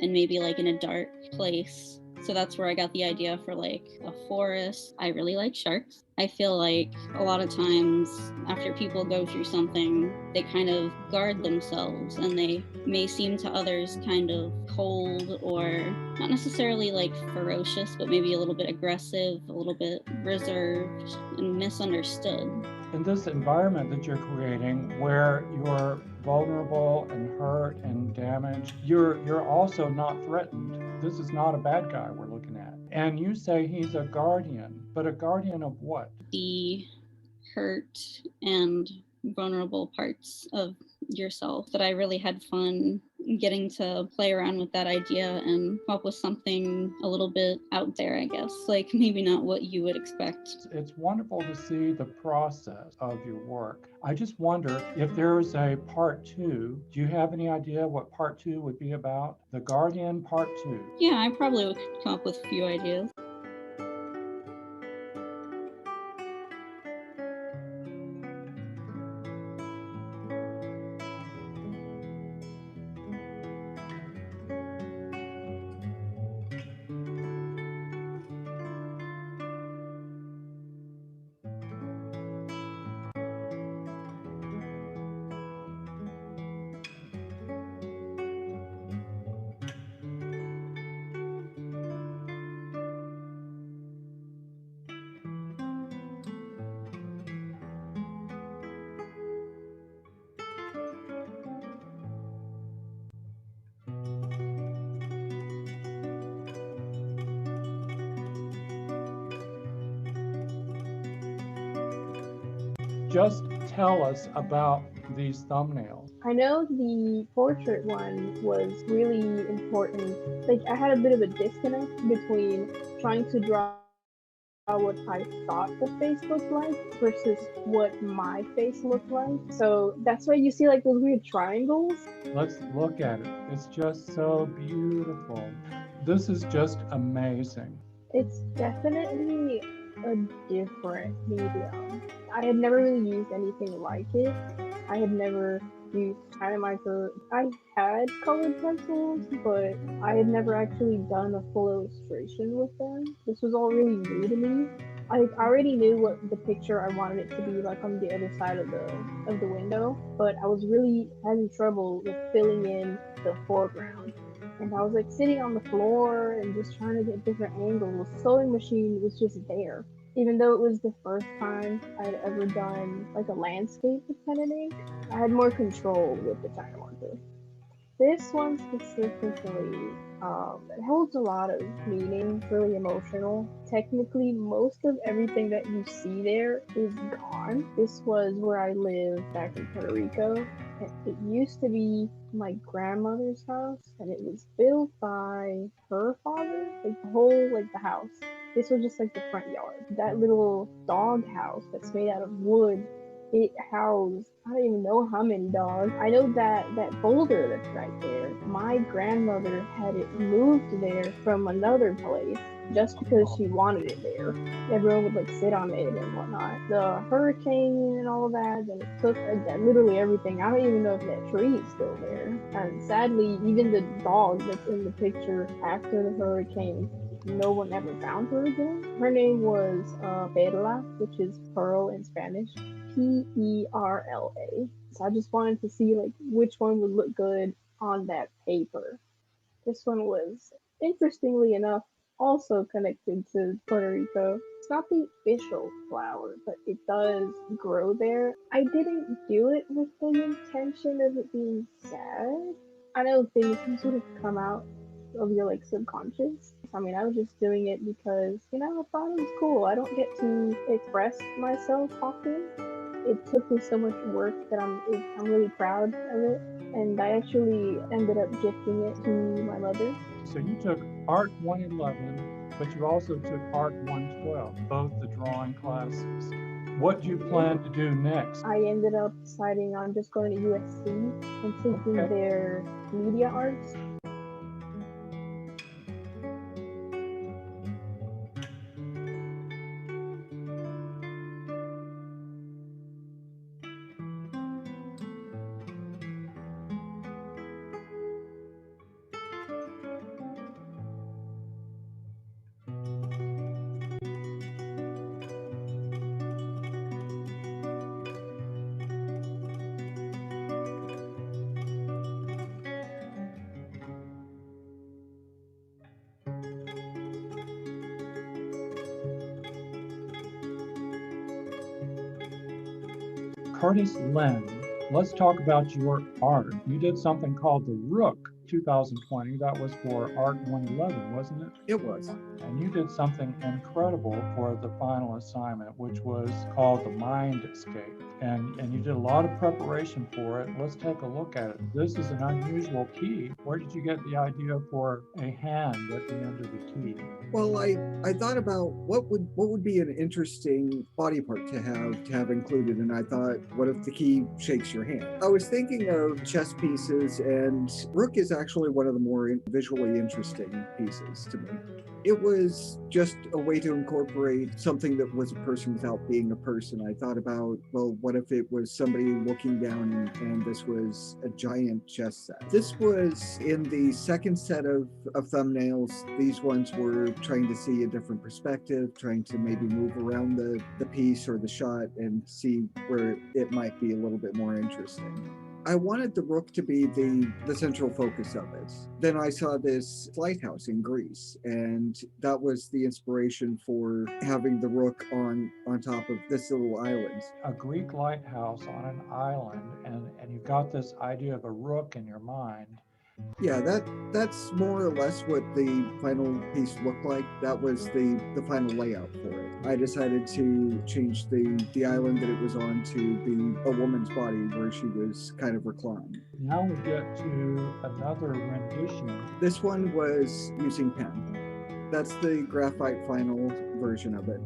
and maybe like in a dark place. So that's where I got the idea for like a forest. I really like sharks. I feel like a lot of times after people go through something, they kind of guard themselves and they may seem to others kind of cold or not necessarily like ferocious, but maybe a little bit aggressive, a little bit reserved and misunderstood. In this environment that you're creating where you're vulnerable and hurt and damaged, you're also not threatened. This is not a bad guy we're looking at. And you say he's a guardian, but a guardian of what? The hurt and vulnerable parts of yourself. That I really had fun getting to play around with that idea and come up with something a little bit out there, I guess. Like maybe not what you would expect. It's wonderful to see the process of your work. I just wonder if there is a part 2. Do you have any idea what part 2 would be about? The Guardian part 2. Yeah, I probably would come up with a few ideas. Just tell us about these thumbnails. I know the portrait one was really important. Like, I had a bit of a disconnect between trying to draw what I thought the face looked like versus what my face looked like. So that's why you see like those weird triangles. Let's look at it. It's just so beautiful. This is just amazing. It's definitely a different medium. I had never really used anything like it. I had never used China Micro. I had colored pencils, but I had never actually done a full illustration with them. This was all really new to me. I already knew what the picture I wanted it to be like on the other side of the window, but I was really having trouble with filling in the foreground. And I was like sitting on the floor and just trying to get different angles. The sewing machine was just there. Even though it was the first time I'd ever done like a landscape with pen and ink, I had more control with the China marker. This one specifically, it holds a lot of meaning, really emotional. Technically, most of everything that you see there is gone. This was where I lived back in Puerto Rico. And it used to be my grandmother's house, and it was built by her father, like the whole, like the house. This was just like the front yard. That little dog house that's made out of wood, it housed, I don't even know how many dogs. I know that boulder that's right there, my grandmother had it moved there from another place just because she wanted it there. Everyone would like sit on it and whatnot. The hurricane and all that, and it took literally everything. I don't even know if that tree is still there. And sadly, even the dog that's in the picture after the hurricane, no one ever found her again. Her name was Perla, which is pearl in Spanish. Perla. So I just wanted to see like which one would look good on that paper. This one was, interestingly enough, also connected to Puerto Rico. It's not the official flower, but it does grow there. I didn't do it with the intention of it being sad. I know things can sort of come out of your like subconscious. I mean, I was just doing it because, you know, I thought it was cool. I don't get to express myself often. It took me so much work that I'm really proud of it. And I actually ended up gifting it to my mother. So you took Art 111, but you also took Art 112, both the drawing classes. What do you plan to do next? I ended up deciding on just going to USC and taking their media arts. Curtis Lynn, let's talk about your art. You did something called the Rook 2020. That was for Art 111, wasn't it? It was. And you did something incredible for the final assignment, which was called the Mindscape. And you did a lot of preparation for it. Let's take a look at it. This is an unusual key. Where did you get the idea for a hand at the end of the key? Well, I thought about what would be an interesting body part to have included, and I thought, what if the key shakes your hand? I was thinking of chess pieces, and Rook is actually one of the more visually interesting pieces to me. It was just a way to incorporate something that was a person without being a person. I thought about, well, what if it was somebody looking down and this was a giant chess set? This was in the second set of thumbnails. These ones were trying to see a different perspective, trying to maybe move around the piece or the shot and see where it might be a little bit more interesting. I wanted the Rook to be the central focus of it. Then I saw this lighthouse in Greece, and that was the inspiration for having the Rook on top of this little island. A Greek lighthouse on an island, and you've got this idea of a rook in your mind. Yeah, that's more or less what the final piece looked like. That was the final layout for it. I decided to change the island that it was on to be a woman's body where she was kind of reclined. Now we get to another rendition. This one was using pen. That's the graphite final version of it.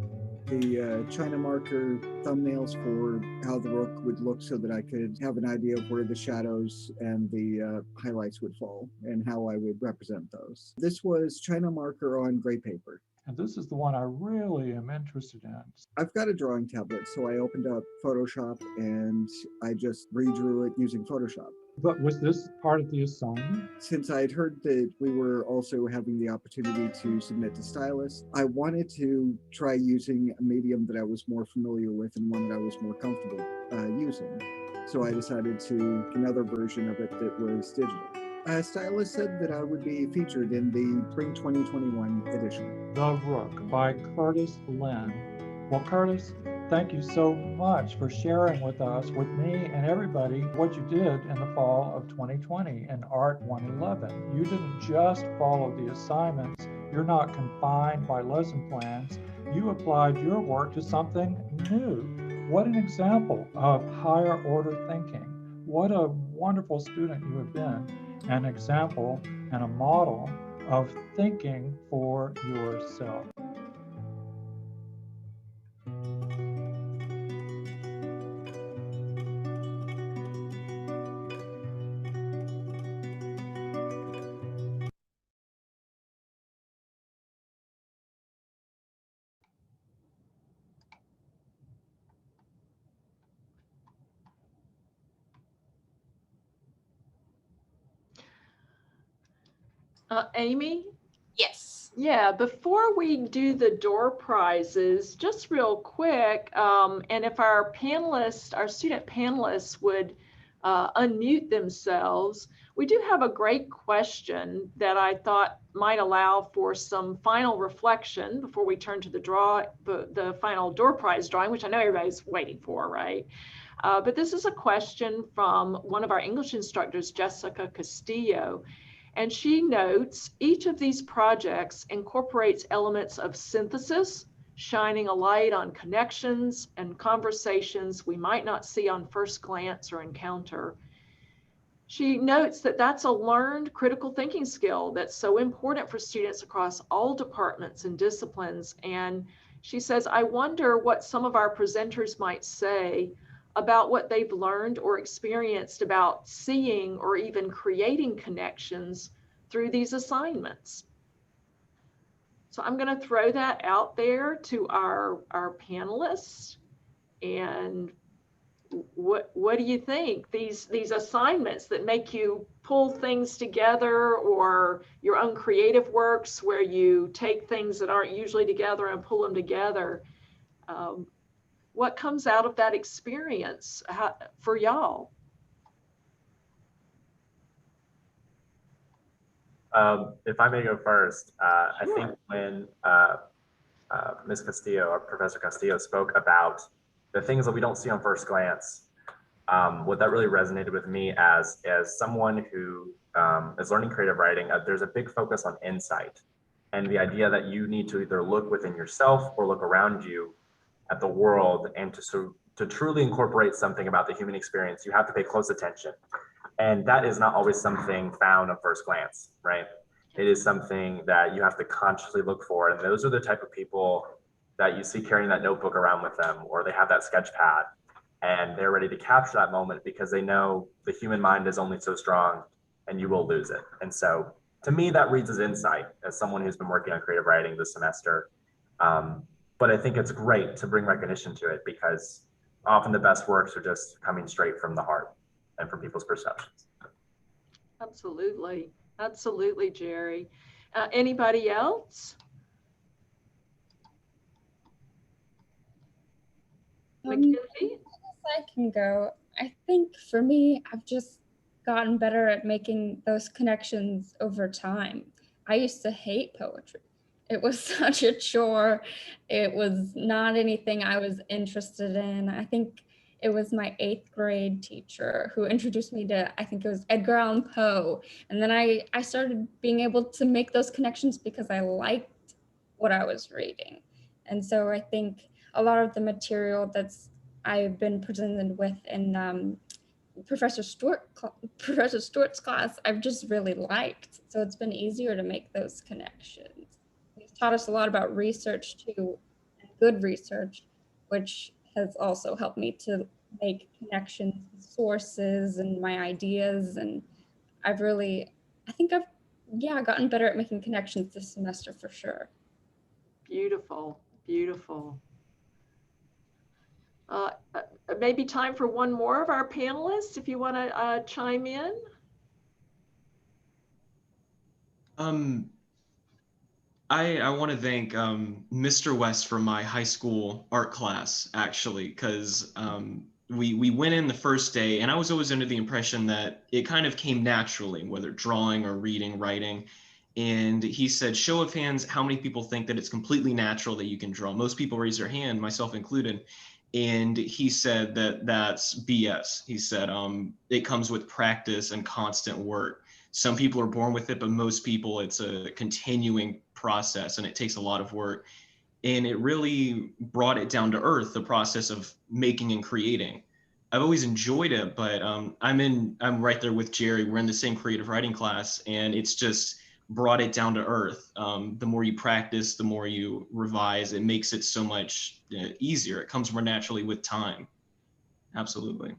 The China marker thumbnails for how the Rook would look so that I could have an idea of where the shadows and the highlights would fall and how I would represent those. This was China marker on gray paper. And this is the one I really am interested in. I've got a drawing tablet, so I opened up Photoshop and I just redrew it using Photoshop. But was this part of the assignment? Since I had heard that we were also having the opportunity to submit to Stylus, I wanted to try using a medium that I was more familiar with and one that I was more comfortable using. So I decided to another version of it that was digital. Stylus said that I would be featured in the Spring 2021 edition. The Rook by Curtis Lynn. Well, Curtis, thank you so much for sharing with us, with me and everybody, what you did in the fall of 2020 in Art 111. You didn't just follow the assignments. You're not confined by lesson plans. You applied your work to something new. What an example of higher order thinking. What a wonderful student you have been. An example and a model of thinking for yourself. Amy? Yes. Yeah, before we do the door prizes, just real quick, and if our panelists, our student panelists would unmute themselves, we do have a great question that I thought might allow for some final reflection before we turn to the final door prize drawing, which I know everybody's waiting for, right? But this is a question from one of our English instructors, Jessica Castillo. And she notes, each of these projects incorporates elements of synthesis, shining a light on connections and conversations we might not see on first glance or encounter. She notes that that's a learned critical thinking skill that's so important for students across all departments and disciplines. And she says, I wonder what some of our presenters might say about what they've learned or experienced about seeing or even creating connections through these assignments. So I'm going to throw that out there to our panelists. And what do you think? These assignments that make you pull things together, or your own creative works where you take things that aren't usually together and pull them together. What comes out of that experience for y'all? If I may go first, Sure. I think when Ms. Castillo or Professor Castillo spoke about the things that we don't see on first glance, what that really resonated with me as someone who is learning creative writing, there's a big focus on insight and the idea that you need to either look within yourself or look around you at the world, and to truly incorporate something about the human experience, you have to pay close attention. And that is not always something found on first glance, right? It is something that you have to consciously look for. And those are the type of people that you see carrying that notebook around with them, or they have that sketch pad, and they're ready to capture that moment because they know the human mind is only so strong and you will lose it. And so to me, that reads as insight as someone who's been working on creative writing this semester. But I think it's great to bring recognition to it, because often the best works are just coming straight from the heart and from people's perceptions. Absolutely. Absolutely, Jerry. Anybody else? Mackenzie? I guess I can go. I think for me, I've just gotten better at making those connections over time. I used to hate poetry. It was such a chore. It was not anything I was interested in. I think it was my 8th grade teacher who introduced me to, I think it was Edgar Allan Poe. And then I started being able to make those connections because I liked what I was reading. And so I think a lot of the material that's I've been presented with in Professor Stewart's class, I've just really liked. So it's been easier to make those connections. He's taught us a lot about research too, and good research, which has also helped me to make connections with sources and my ideas. And I think I've gotten better at making connections this semester for sure. Beautiful, beautiful. Maybe time for one more of our panelists, if you want to chime in. I want to thank Mr. West from my high school art class, actually, because we went in the first day, and I was always under the impression that it kind of came naturally, whether drawing or reading, writing. And he said, show of hands, how many people think that it's completely natural that you can draw? Most people raise their hand, myself included. And he said that that's BS. He said it comes with practice and constant work. Some people are born with it, but most people, it's a continuing process and it takes a lot of work. And it really brought it down to earth, the process of making and creating. I've always enjoyed it, but I'm right there with Jerry. We're in the same creative writing class, and it's just brought it down to earth. The more you practice, the more you revise, it makes it so much easier. It comes more naturally with time. Absolutely.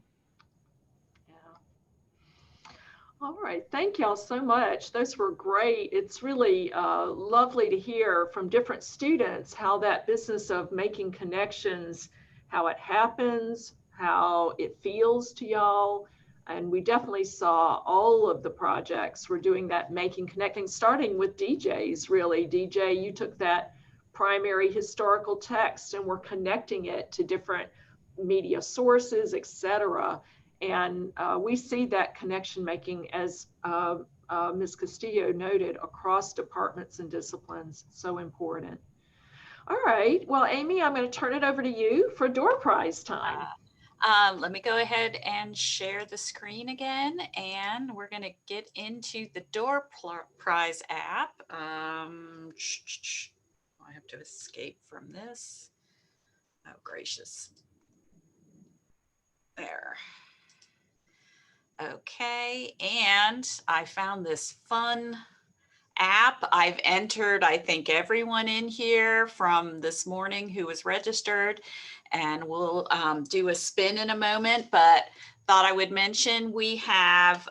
All right, thank y'all so much. Those were great. It's really lovely to hear from different students how that business of making connections, how it happens, how it feels to y'all. And we definitely saw all of the projects were doing that, making, connecting, starting with DJs, really. DJ, you took that primary historical text and were connecting it to different media sources, etc. And we see that connection making, as Ms. Castillo noted, across departments and disciplines. So important. All right, well, Amy, I'm going to turn it over to you for door prize time. Let me go ahead and share the screen again, and we're going to get into the door prize app. I have to escape from this. Oh, gracious. There. Okay, and I found this fun app. I've entered, I think, everyone in here from this morning who was registered, and we'll do a spin in a moment, but thought I would mention we have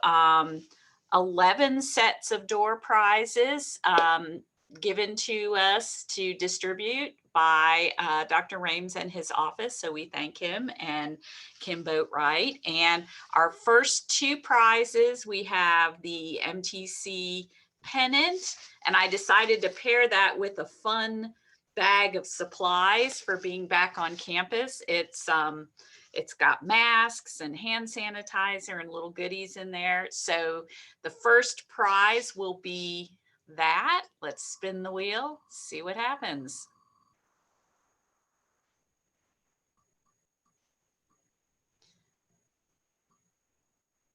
11 sets of door prizes given to us to distribute by Dr. Rhames and his office. So we thank him and Kim Boatwright. And our first 2 prizes, we have the MTC pennant, and I decided to pair that with a fun bag of supplies for being back on campus. It's got masks and hand sanitizer and little goodies in there. So the first prize will be that. Let's spin the wheel, see what happens.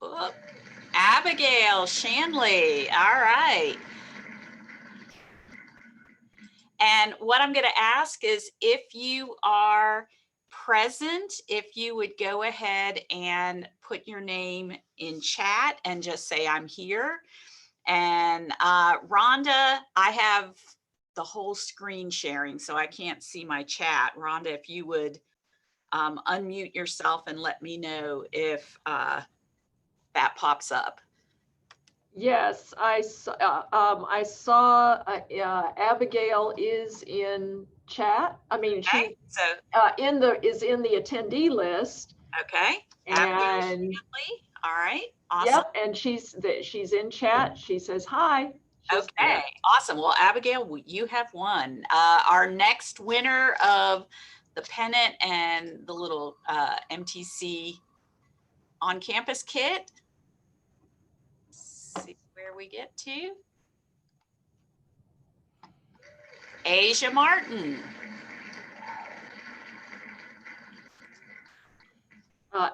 Oh, Abigail Shanley. All right. And what I'm going to ask is if you are present, if you would go ahead and put your name in chat and just say, I'm here. And Rhonda, I have the whole screen sharing, so I can't see my chat. Rhonda, if you would unmute yourself and let me know if that pops up. Yes, I saw Abigail is in chat. I mean, Okay, she so is in the attendee list. okay, And Shanley. All right, awesome. Yep, and she's in chat. She says hi. She's Okay, there. awesome. Well, Abigail, you have won. Our next winner of the pennant and the little MTC on-campus kit. Let's see where we get to. Asia Martin. All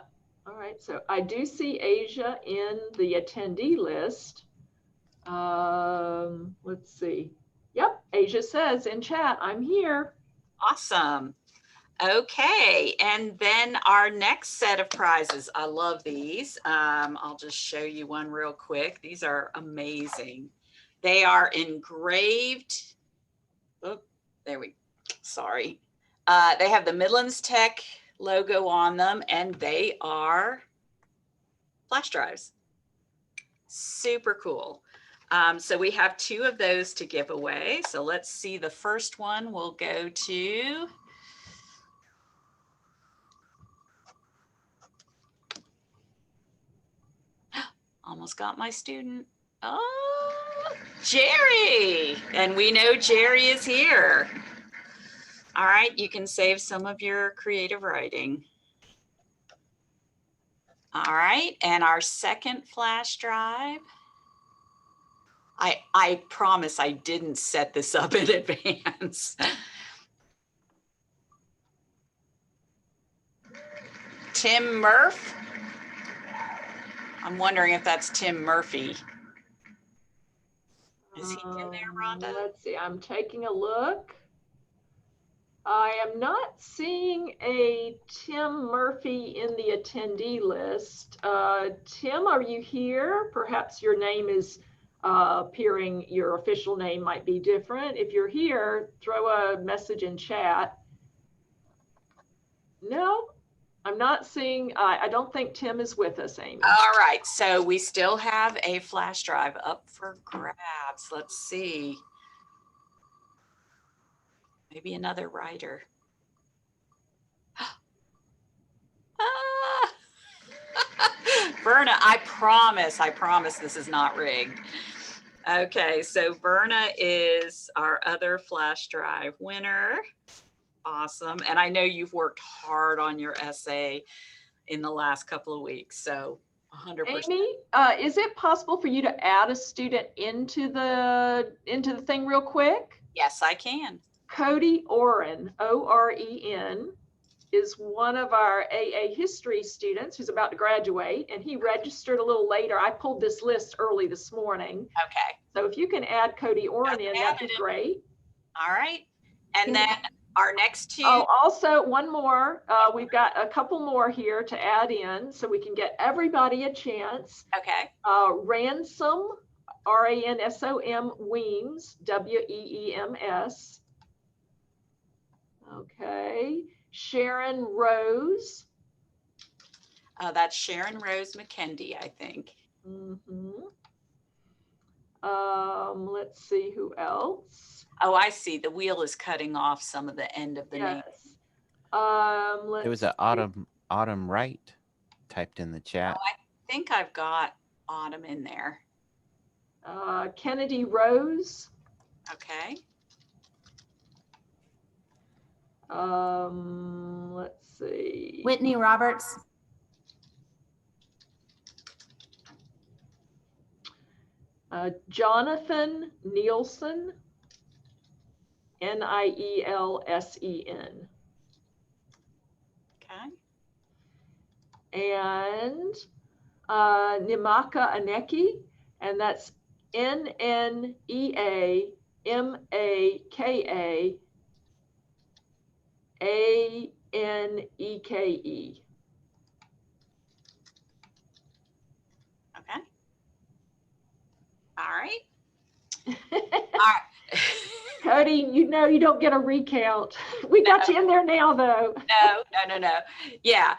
right, so I do see Asia in the attendee list. Let's see. Yep, Asia says in chat, I'm here. Awesome. Okay, and then our next set of prizes. I love these. I'll just show you one real quick. These are amazing. They are engraved. Oh, there we, sorry. They have the Midlands Tech logo on them, and they are flash drives. Super cool. So we have 2 of those to give away. So let's see, the first one will go to almost got my student. Oh, Jerry. And we know Jerry is here. All right, you can save some of your creative writing. All right, and our second flash drive. I promise I didn't set this up in advance. Tim Murph. I'm wondering if that's Tim Murphy. Is he in there, Rhonda? Let's see, I'm taking a look. I am not seeing a Tim Murphy in the attendee list. Tim, are you here? Perhaps your name is appearing, your official name might be different. If you're here, throw a message in chat. No, I'm not seeing, I don't think Tim is with us, Amy. All right, so we still have a flash drive up for grabs. Let's see. Maybe another writer. Ah. Verna, I promise this is not rigged. Okay, so Verna is our other flash drive winner. Awesome. And I know you've worked hard on your essay in the last couple of weeks, so 100%. Amy, is it possible for you to add a student into the thing real quick? Yes, I can. Cody Oren, O-R-E-N, is one of our AA history students who's about to graduate, and he registered a little later. I pulled this list early this morning. Okay. So if you can add Cody Oren in, that'd be great. All right. And then our next 2. Oh, also one more. We've got a couple more here to add in so we can get everybody a chance. Okay. Ransom, R-A-N-S-O-M, Weems, W-E-E-M-S. Okay. Sharon Rose. That's Sharon Rose McKendy, I think. Let's see who else. Oh, I see. The wheel is cutting off some of the end of the name. There was an Autumn Wright typed in the chat. Oh, I think I've got Autumn in there. Kennedy Rose. Okay. Let's see. Whitney Roberts. Jonathan Nielsen, N-I-E-L-S-E-N. Okay. And Nimaka Aneki, and that's N-N-E-A-M-A-K-A-A-N-E-K-E. Okay. All right. All right. Cody, you know you don't get a recount. We got you in there now, though. No. Yeah.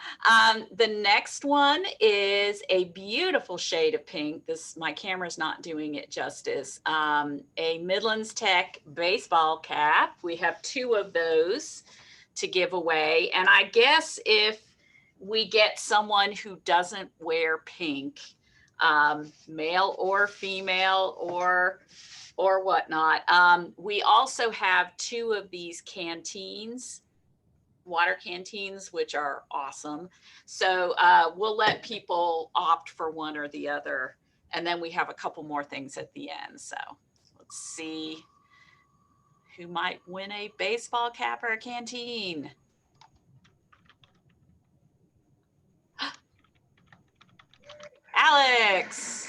The next one is a beautiful shade of pink. My camera's not doing it justice. A Midlands Tech baseball cap. We have 2 of those to give away. And I guess if we get someone who doesn't wear pink, male or female or whatnot. We also have 2 of these canteens, water canteens, which are awesome. So we'll let people opt for one or the other. And then we have a couple more things at the end. So let's see who might win a baseball cap or a canteen. Alex.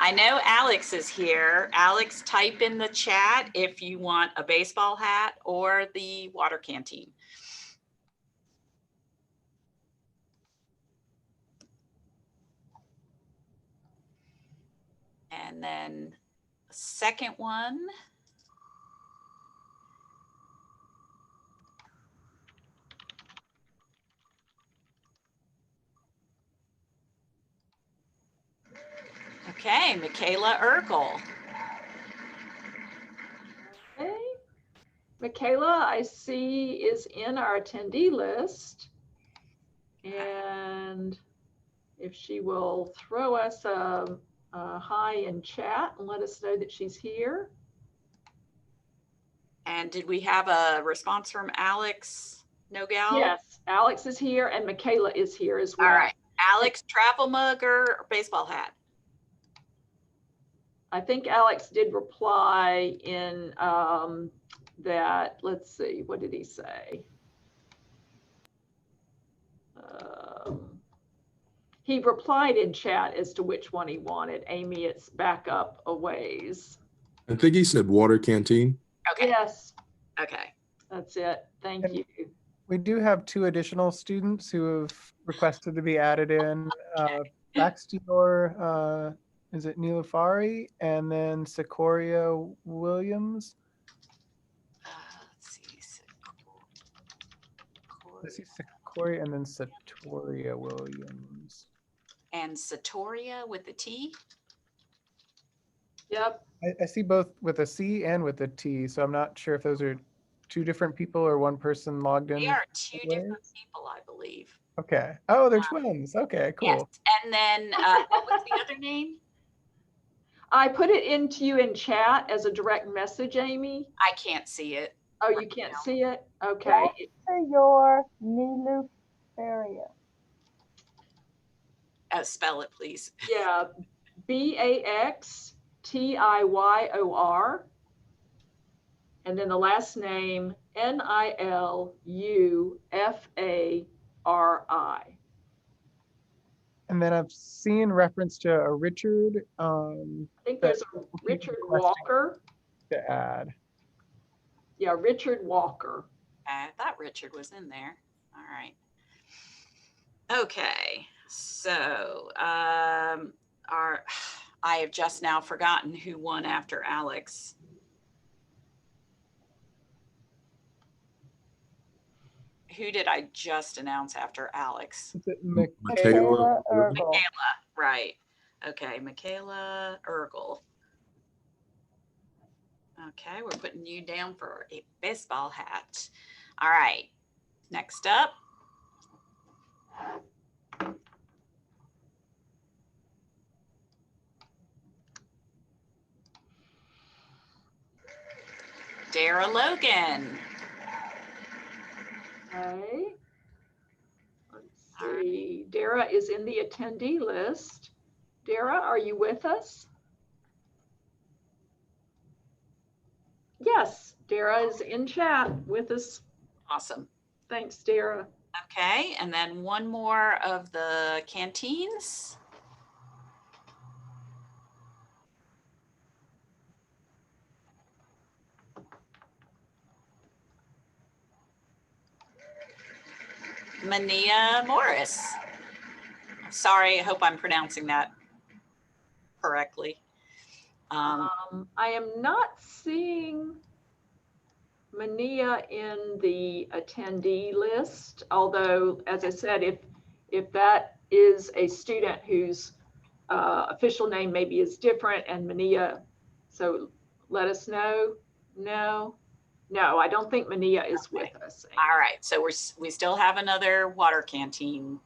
I know Alex is here. Alex, type in the chat if you want a baseball hat or the water canteen. And then the second one. Okay, Michaela Urkel. Okay. Michaela, I see, is in our attendee list. And if she will throw us a hi in chat and let us know that she's here. And did we have a response from Alex Nogal? Yes, Alex is here and Michaela is here as well. All right, Alex, travel mug or baseball hat? I think Alex did reply in that, let's see, what did he say? He replied in chat as to which one he wanted. Amy, it's back up a ways. I think he said water canteen. Okay. Yes. Okay. That's it. Thank you. We do have 2 additional students who have requested to be added in. Baxtior, is it Nilufari? And then Secoria Williams. Let's see. Let's see, Secoria and then Satoria Williams. And Satoria with the T? Yep. I see both with a C and with a T, so I'm not sure if those are 2 different people or one person logged in. They are 2 different people, I believe. Okay. Oh, they're twins. Okay, cool. Yes. And then what was the other name? I put it into you in chat as a direct message, Amy. I can't see it. Oh, you can't see it? Okay. Your Niluferia. Spell it, please. Yeah, Baxtiyor. And then the last name, Nilufari. And then I've seen reference to a Richard. I think there's a Richard Walker. To add. Yeah, Richard Walker. I thought Richard was in there. All right. Okay, so I have just now forgotten who won after Alex. Who did I just announce after Alex? Is it Michaela? Michaela, right. Okay, Michaela Urkel. Okay, we're putting you down for a baseball hat. All right, next up. Dara Logan. Okay. Let's see. Dara is in the attendee list. Dara, are you with us? Yes, Dara is in chat with us. Awesome. Thanks, Dara. Okay, and then one more of the canteens. Mania Morris. Sorry, I hope I'm pronouncing that correctly. I am not seeing Mania in the attendee list, although, as I said, if that is a student whose official name maybe is different and Mania, so let us know. No, I don't think Mania is with us. All right, so we still have another water canteen.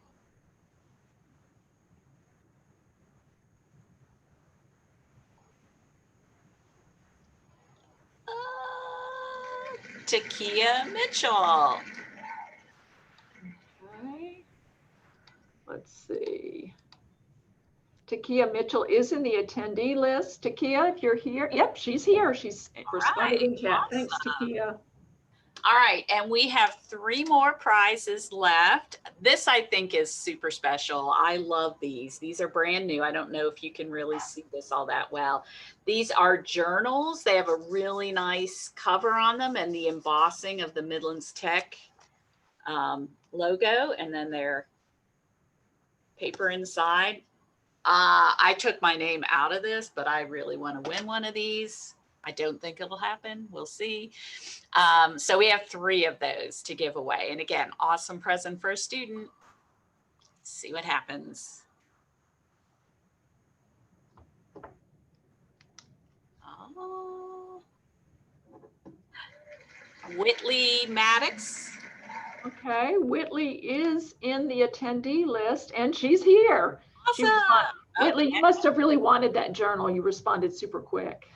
Takia Mitchell. Okay. Let's see. Takia Mitchell is in the attendee list. Takia, if you're here. Yep, she's here. She's responded in chat. Awesome. Thanks, Takia. All right, and we have 3 more prizes left. This I think is super special. I love these. These are brand new. I don't know if you can really see this all that well. These are journals. They have a really nice cover on them and the embossing of the Midlands Tech logo, and then their paper inside. I took my name out of this, but I really want to win one of these. I don't think it'll happen. We'll see. So we have 3 of those to give away. And again, awesome present for a student. Let's see what happens. Oh. Whitley Maddox. Okay, Whitley is in the attendee list and she's here. Awesome. Whitley, Okay. you must have really wanted that journal. You responded super quick.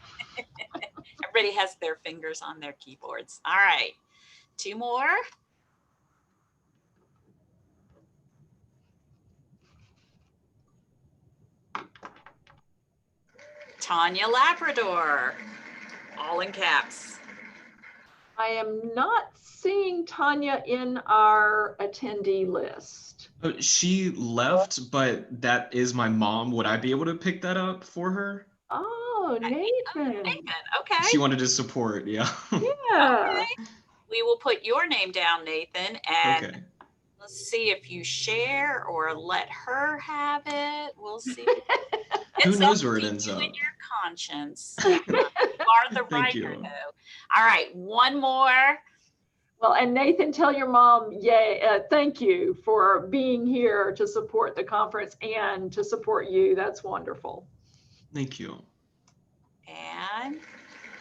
Everybody has their fingers on their keyboards. All right, 2 more. Tanya Labrador, all in caps. I am not seeing Tanya in our attendee list. She left, but that is my mom. Would I be able to pick that up for her? Oh, Nathan. Okay. She wanted to support, yeah. Yeah. Okay. We will put your name down, Nathan, and Okay. let's see if you share or let her have it. We'll see. Who knows where it ends up? In your conscience. You are the Thank writer, you. though. All right, 1 more. Well, and Nathan, tell your mom, thank you for being here to support the conference and to support you. That's wonderful. Thank you. And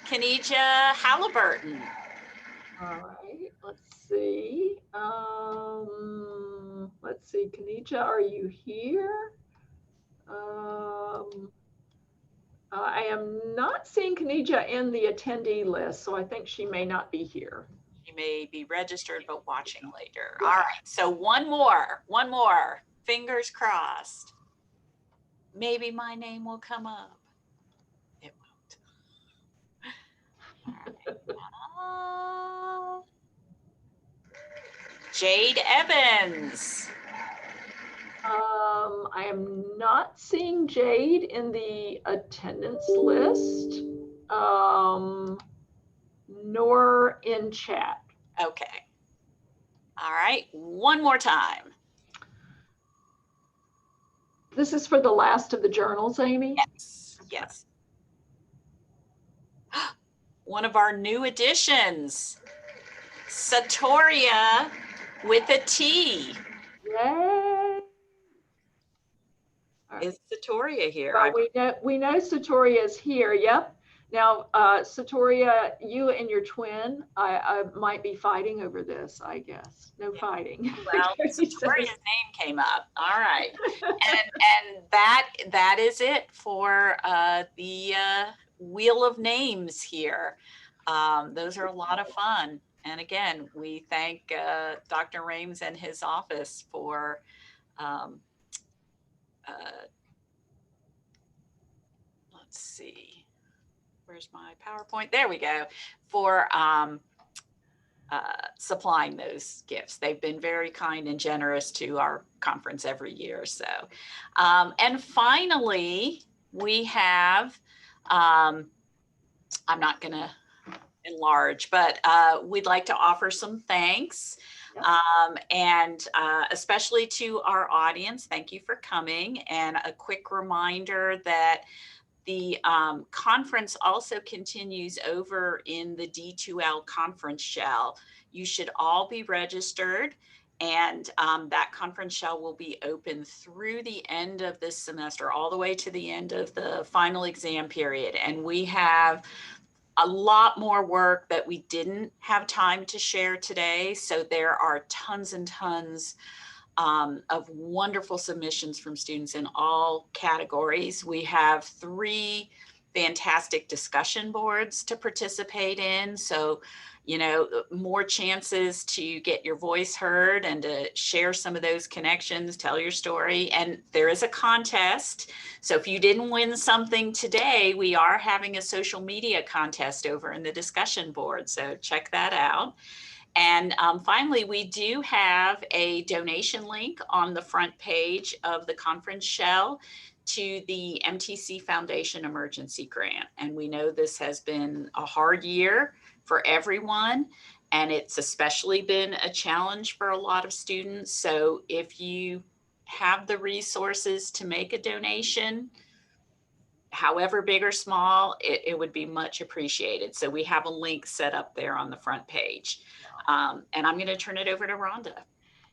Kenija Halliburton. All right, let's see. Let's see, Kenija, are you here? I am not seeing Kenija in the attendee list, so I think she may not be here. She may be registered, but watching later. All right, so one more. Fingers crossed. Maybe my name will come up. It won't. All right. Jade Evans. I am not seeing Jade in the attendance list, nor in chat. Okay. All right, 1 more time. This is for the last of the journals, Amy? Yes. One of our new additions, Satoria with a T. Yay! Is Satoria here? Well, we know Satoria is here. Yep. Now, Satoria, you and your twin, I might be fighting over this, I guess. No fighting. Well, Satoria's name came up. All right. and that is it for the Wheel of Names here. Those are a lot of fun. And again, we thank Dr. Rhames and his office for let's see, where's my PowerPoint? There we go. For supplying those gifts. They've been very kind and generous to our conference every year. So, and finally, we have, I'm not gonna enlarge, but we'd like to offer some thanks. And especially to our audience, thank you for coming. And a quick reminder that the conference also continues over in the D2L conference shell. You should all be registered, and that conference shell will be open through the end of this semester, all the way to the end of the final exam period. And we have a lot more work that we didn't have time to share today. So there are tons and tons of wonderful submissions from students in all categories. We have 3 fantastic discussion boards to participate in. So, you know, more chances to get your voice heard and to share some of those connections, tell your story. And there is a contest. So if you didn't win something today, we are having a social media contest over in the discussion board. So check that out. And finally, we do have a donation link on the front page of the conference shell to the MTC Foundation Emergency Grant. And we know this has been a hard year for everyone, and it's especially been a challenge for a lot of students. So if you have the resources to make a donation, however big or small, it would be much appreciated. So we have a link set up there on the front page. And I'm going to turn it over to Rhonda.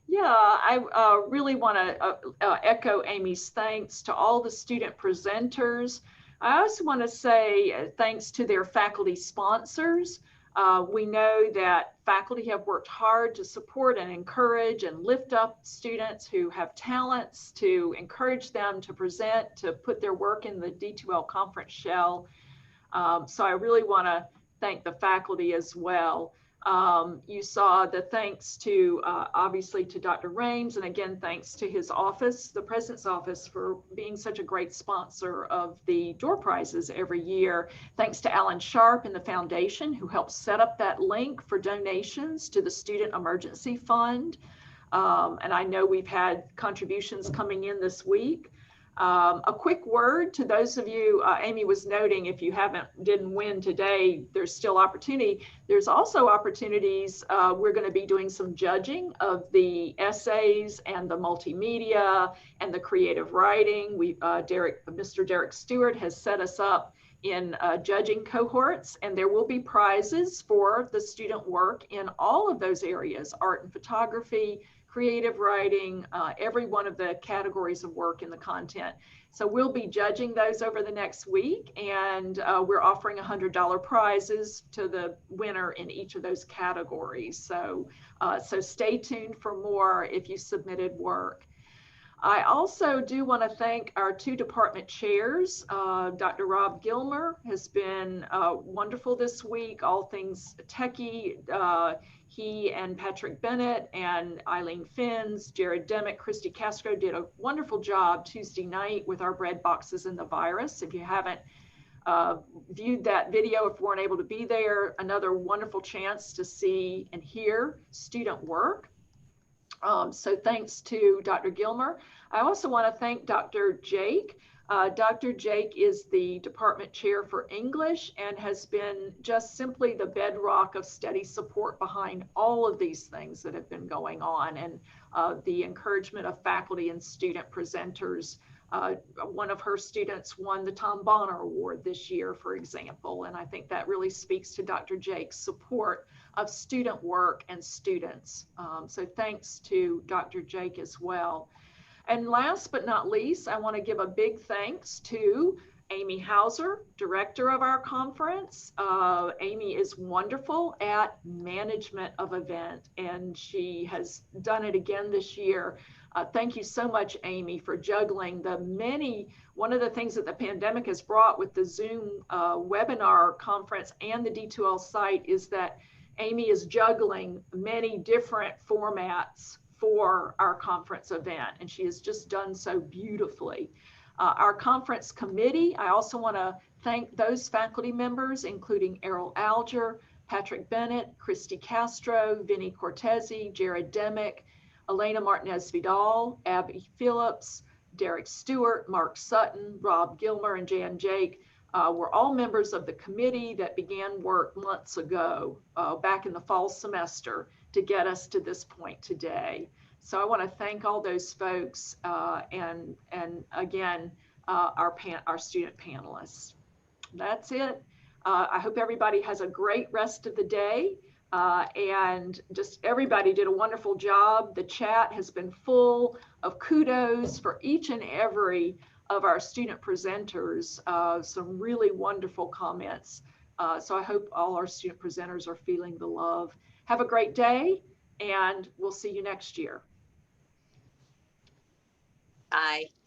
Yeah, I really want to echo Amy's thanks to all the student presenters. I also want to say thanks to their faculty sponsors. We know that faculty have worked hard to support and encourage and lift up students who have talents, to encourage them to present, to put their work in the D2L conference shell. So I really want to thank the faculty as well. You saw the thanks to, obviously, to Dr. Rhames, and again, thanks to his office, the President's office, for being such a great sponsor of the door prizes every year. Thanks to Alan Sharp and the foundation, who helped set up that link for donations to the Student Emergency Fund. And I know we've had contributions coming in this week. A quick word to those of you, Amy was noting, if you didn't win today, there's still opportunity. There's also opportunities. We're going to be doing some judging of the essays and the multimedia and the creative writing. Mr. Derek Stewart has set us up in judging cohorts, and there will be prizes for the student work in all of those areas: art and photography, creative writing, every one of the categories of work in the content. So we'll be judging those over the next week, and we're offering $100 prizes to the winner in each of those categories. So, so stay tuned for more if you submitted work. I also do want to thank our 2 department chairs. Dr. Rob Gilmer has been wonderful this week, all things techie. He and Patrick Bennett and Eileen Finns, Jared Demick, Kristi Castro did a wonderful job Tuesday night with our bread boxes and the virus. If you haven't viewed that video, if you weren't able to be there, another wonderful chance to see and hear student work. So thanks to Dr. Gilmer. I also want to thank Dr. Jake. Dr. Jake is the department chair for English and has been just simply the bedrock of steady support behind all of these things that have been going on, and the encouragement of faculty and student presenters. One of her students won the Tom Bonner Award this year, for example, and I think that really speaks to Dr. Jake's support of student work and students. So thanks to Dr. Jake as well. And last but not least, I want to give a big thanks to Amy Hausser, director of our conference. Amy is wonderful at management of event, and she has done it again this year. Thank you so much, Amy, for juggling one of the things that the pandemic has brought with the Zoom webinar conference and the D2L site is that Amy is juggling many different formats for our conference event, and she has just done so beautifully. Our conference committee, I also want to thank those faculty members, including Errol Alger, Patrick Bennett, Kristi Castro, Vinnie Cortese, Jared Demick, Elena Martinez Vidal, Abigail Phillips, Derek Stewart, Mark Sutton, Rob Gilmer, and Jan Jake. Were all members of the committee that began work months ago, back in the fall semester. to get us to this point today. So I want to thank all those folks and again, our student panelists. That's it. I hope everybody has a great rest of the day. And just everybody did a wonderful job. The chat has been full of kudos for each and every of our student presenters. Some really wonderful comments. So I hope all our student presenters are feeling the love. Have a great day, and we'll see you next year. Bye.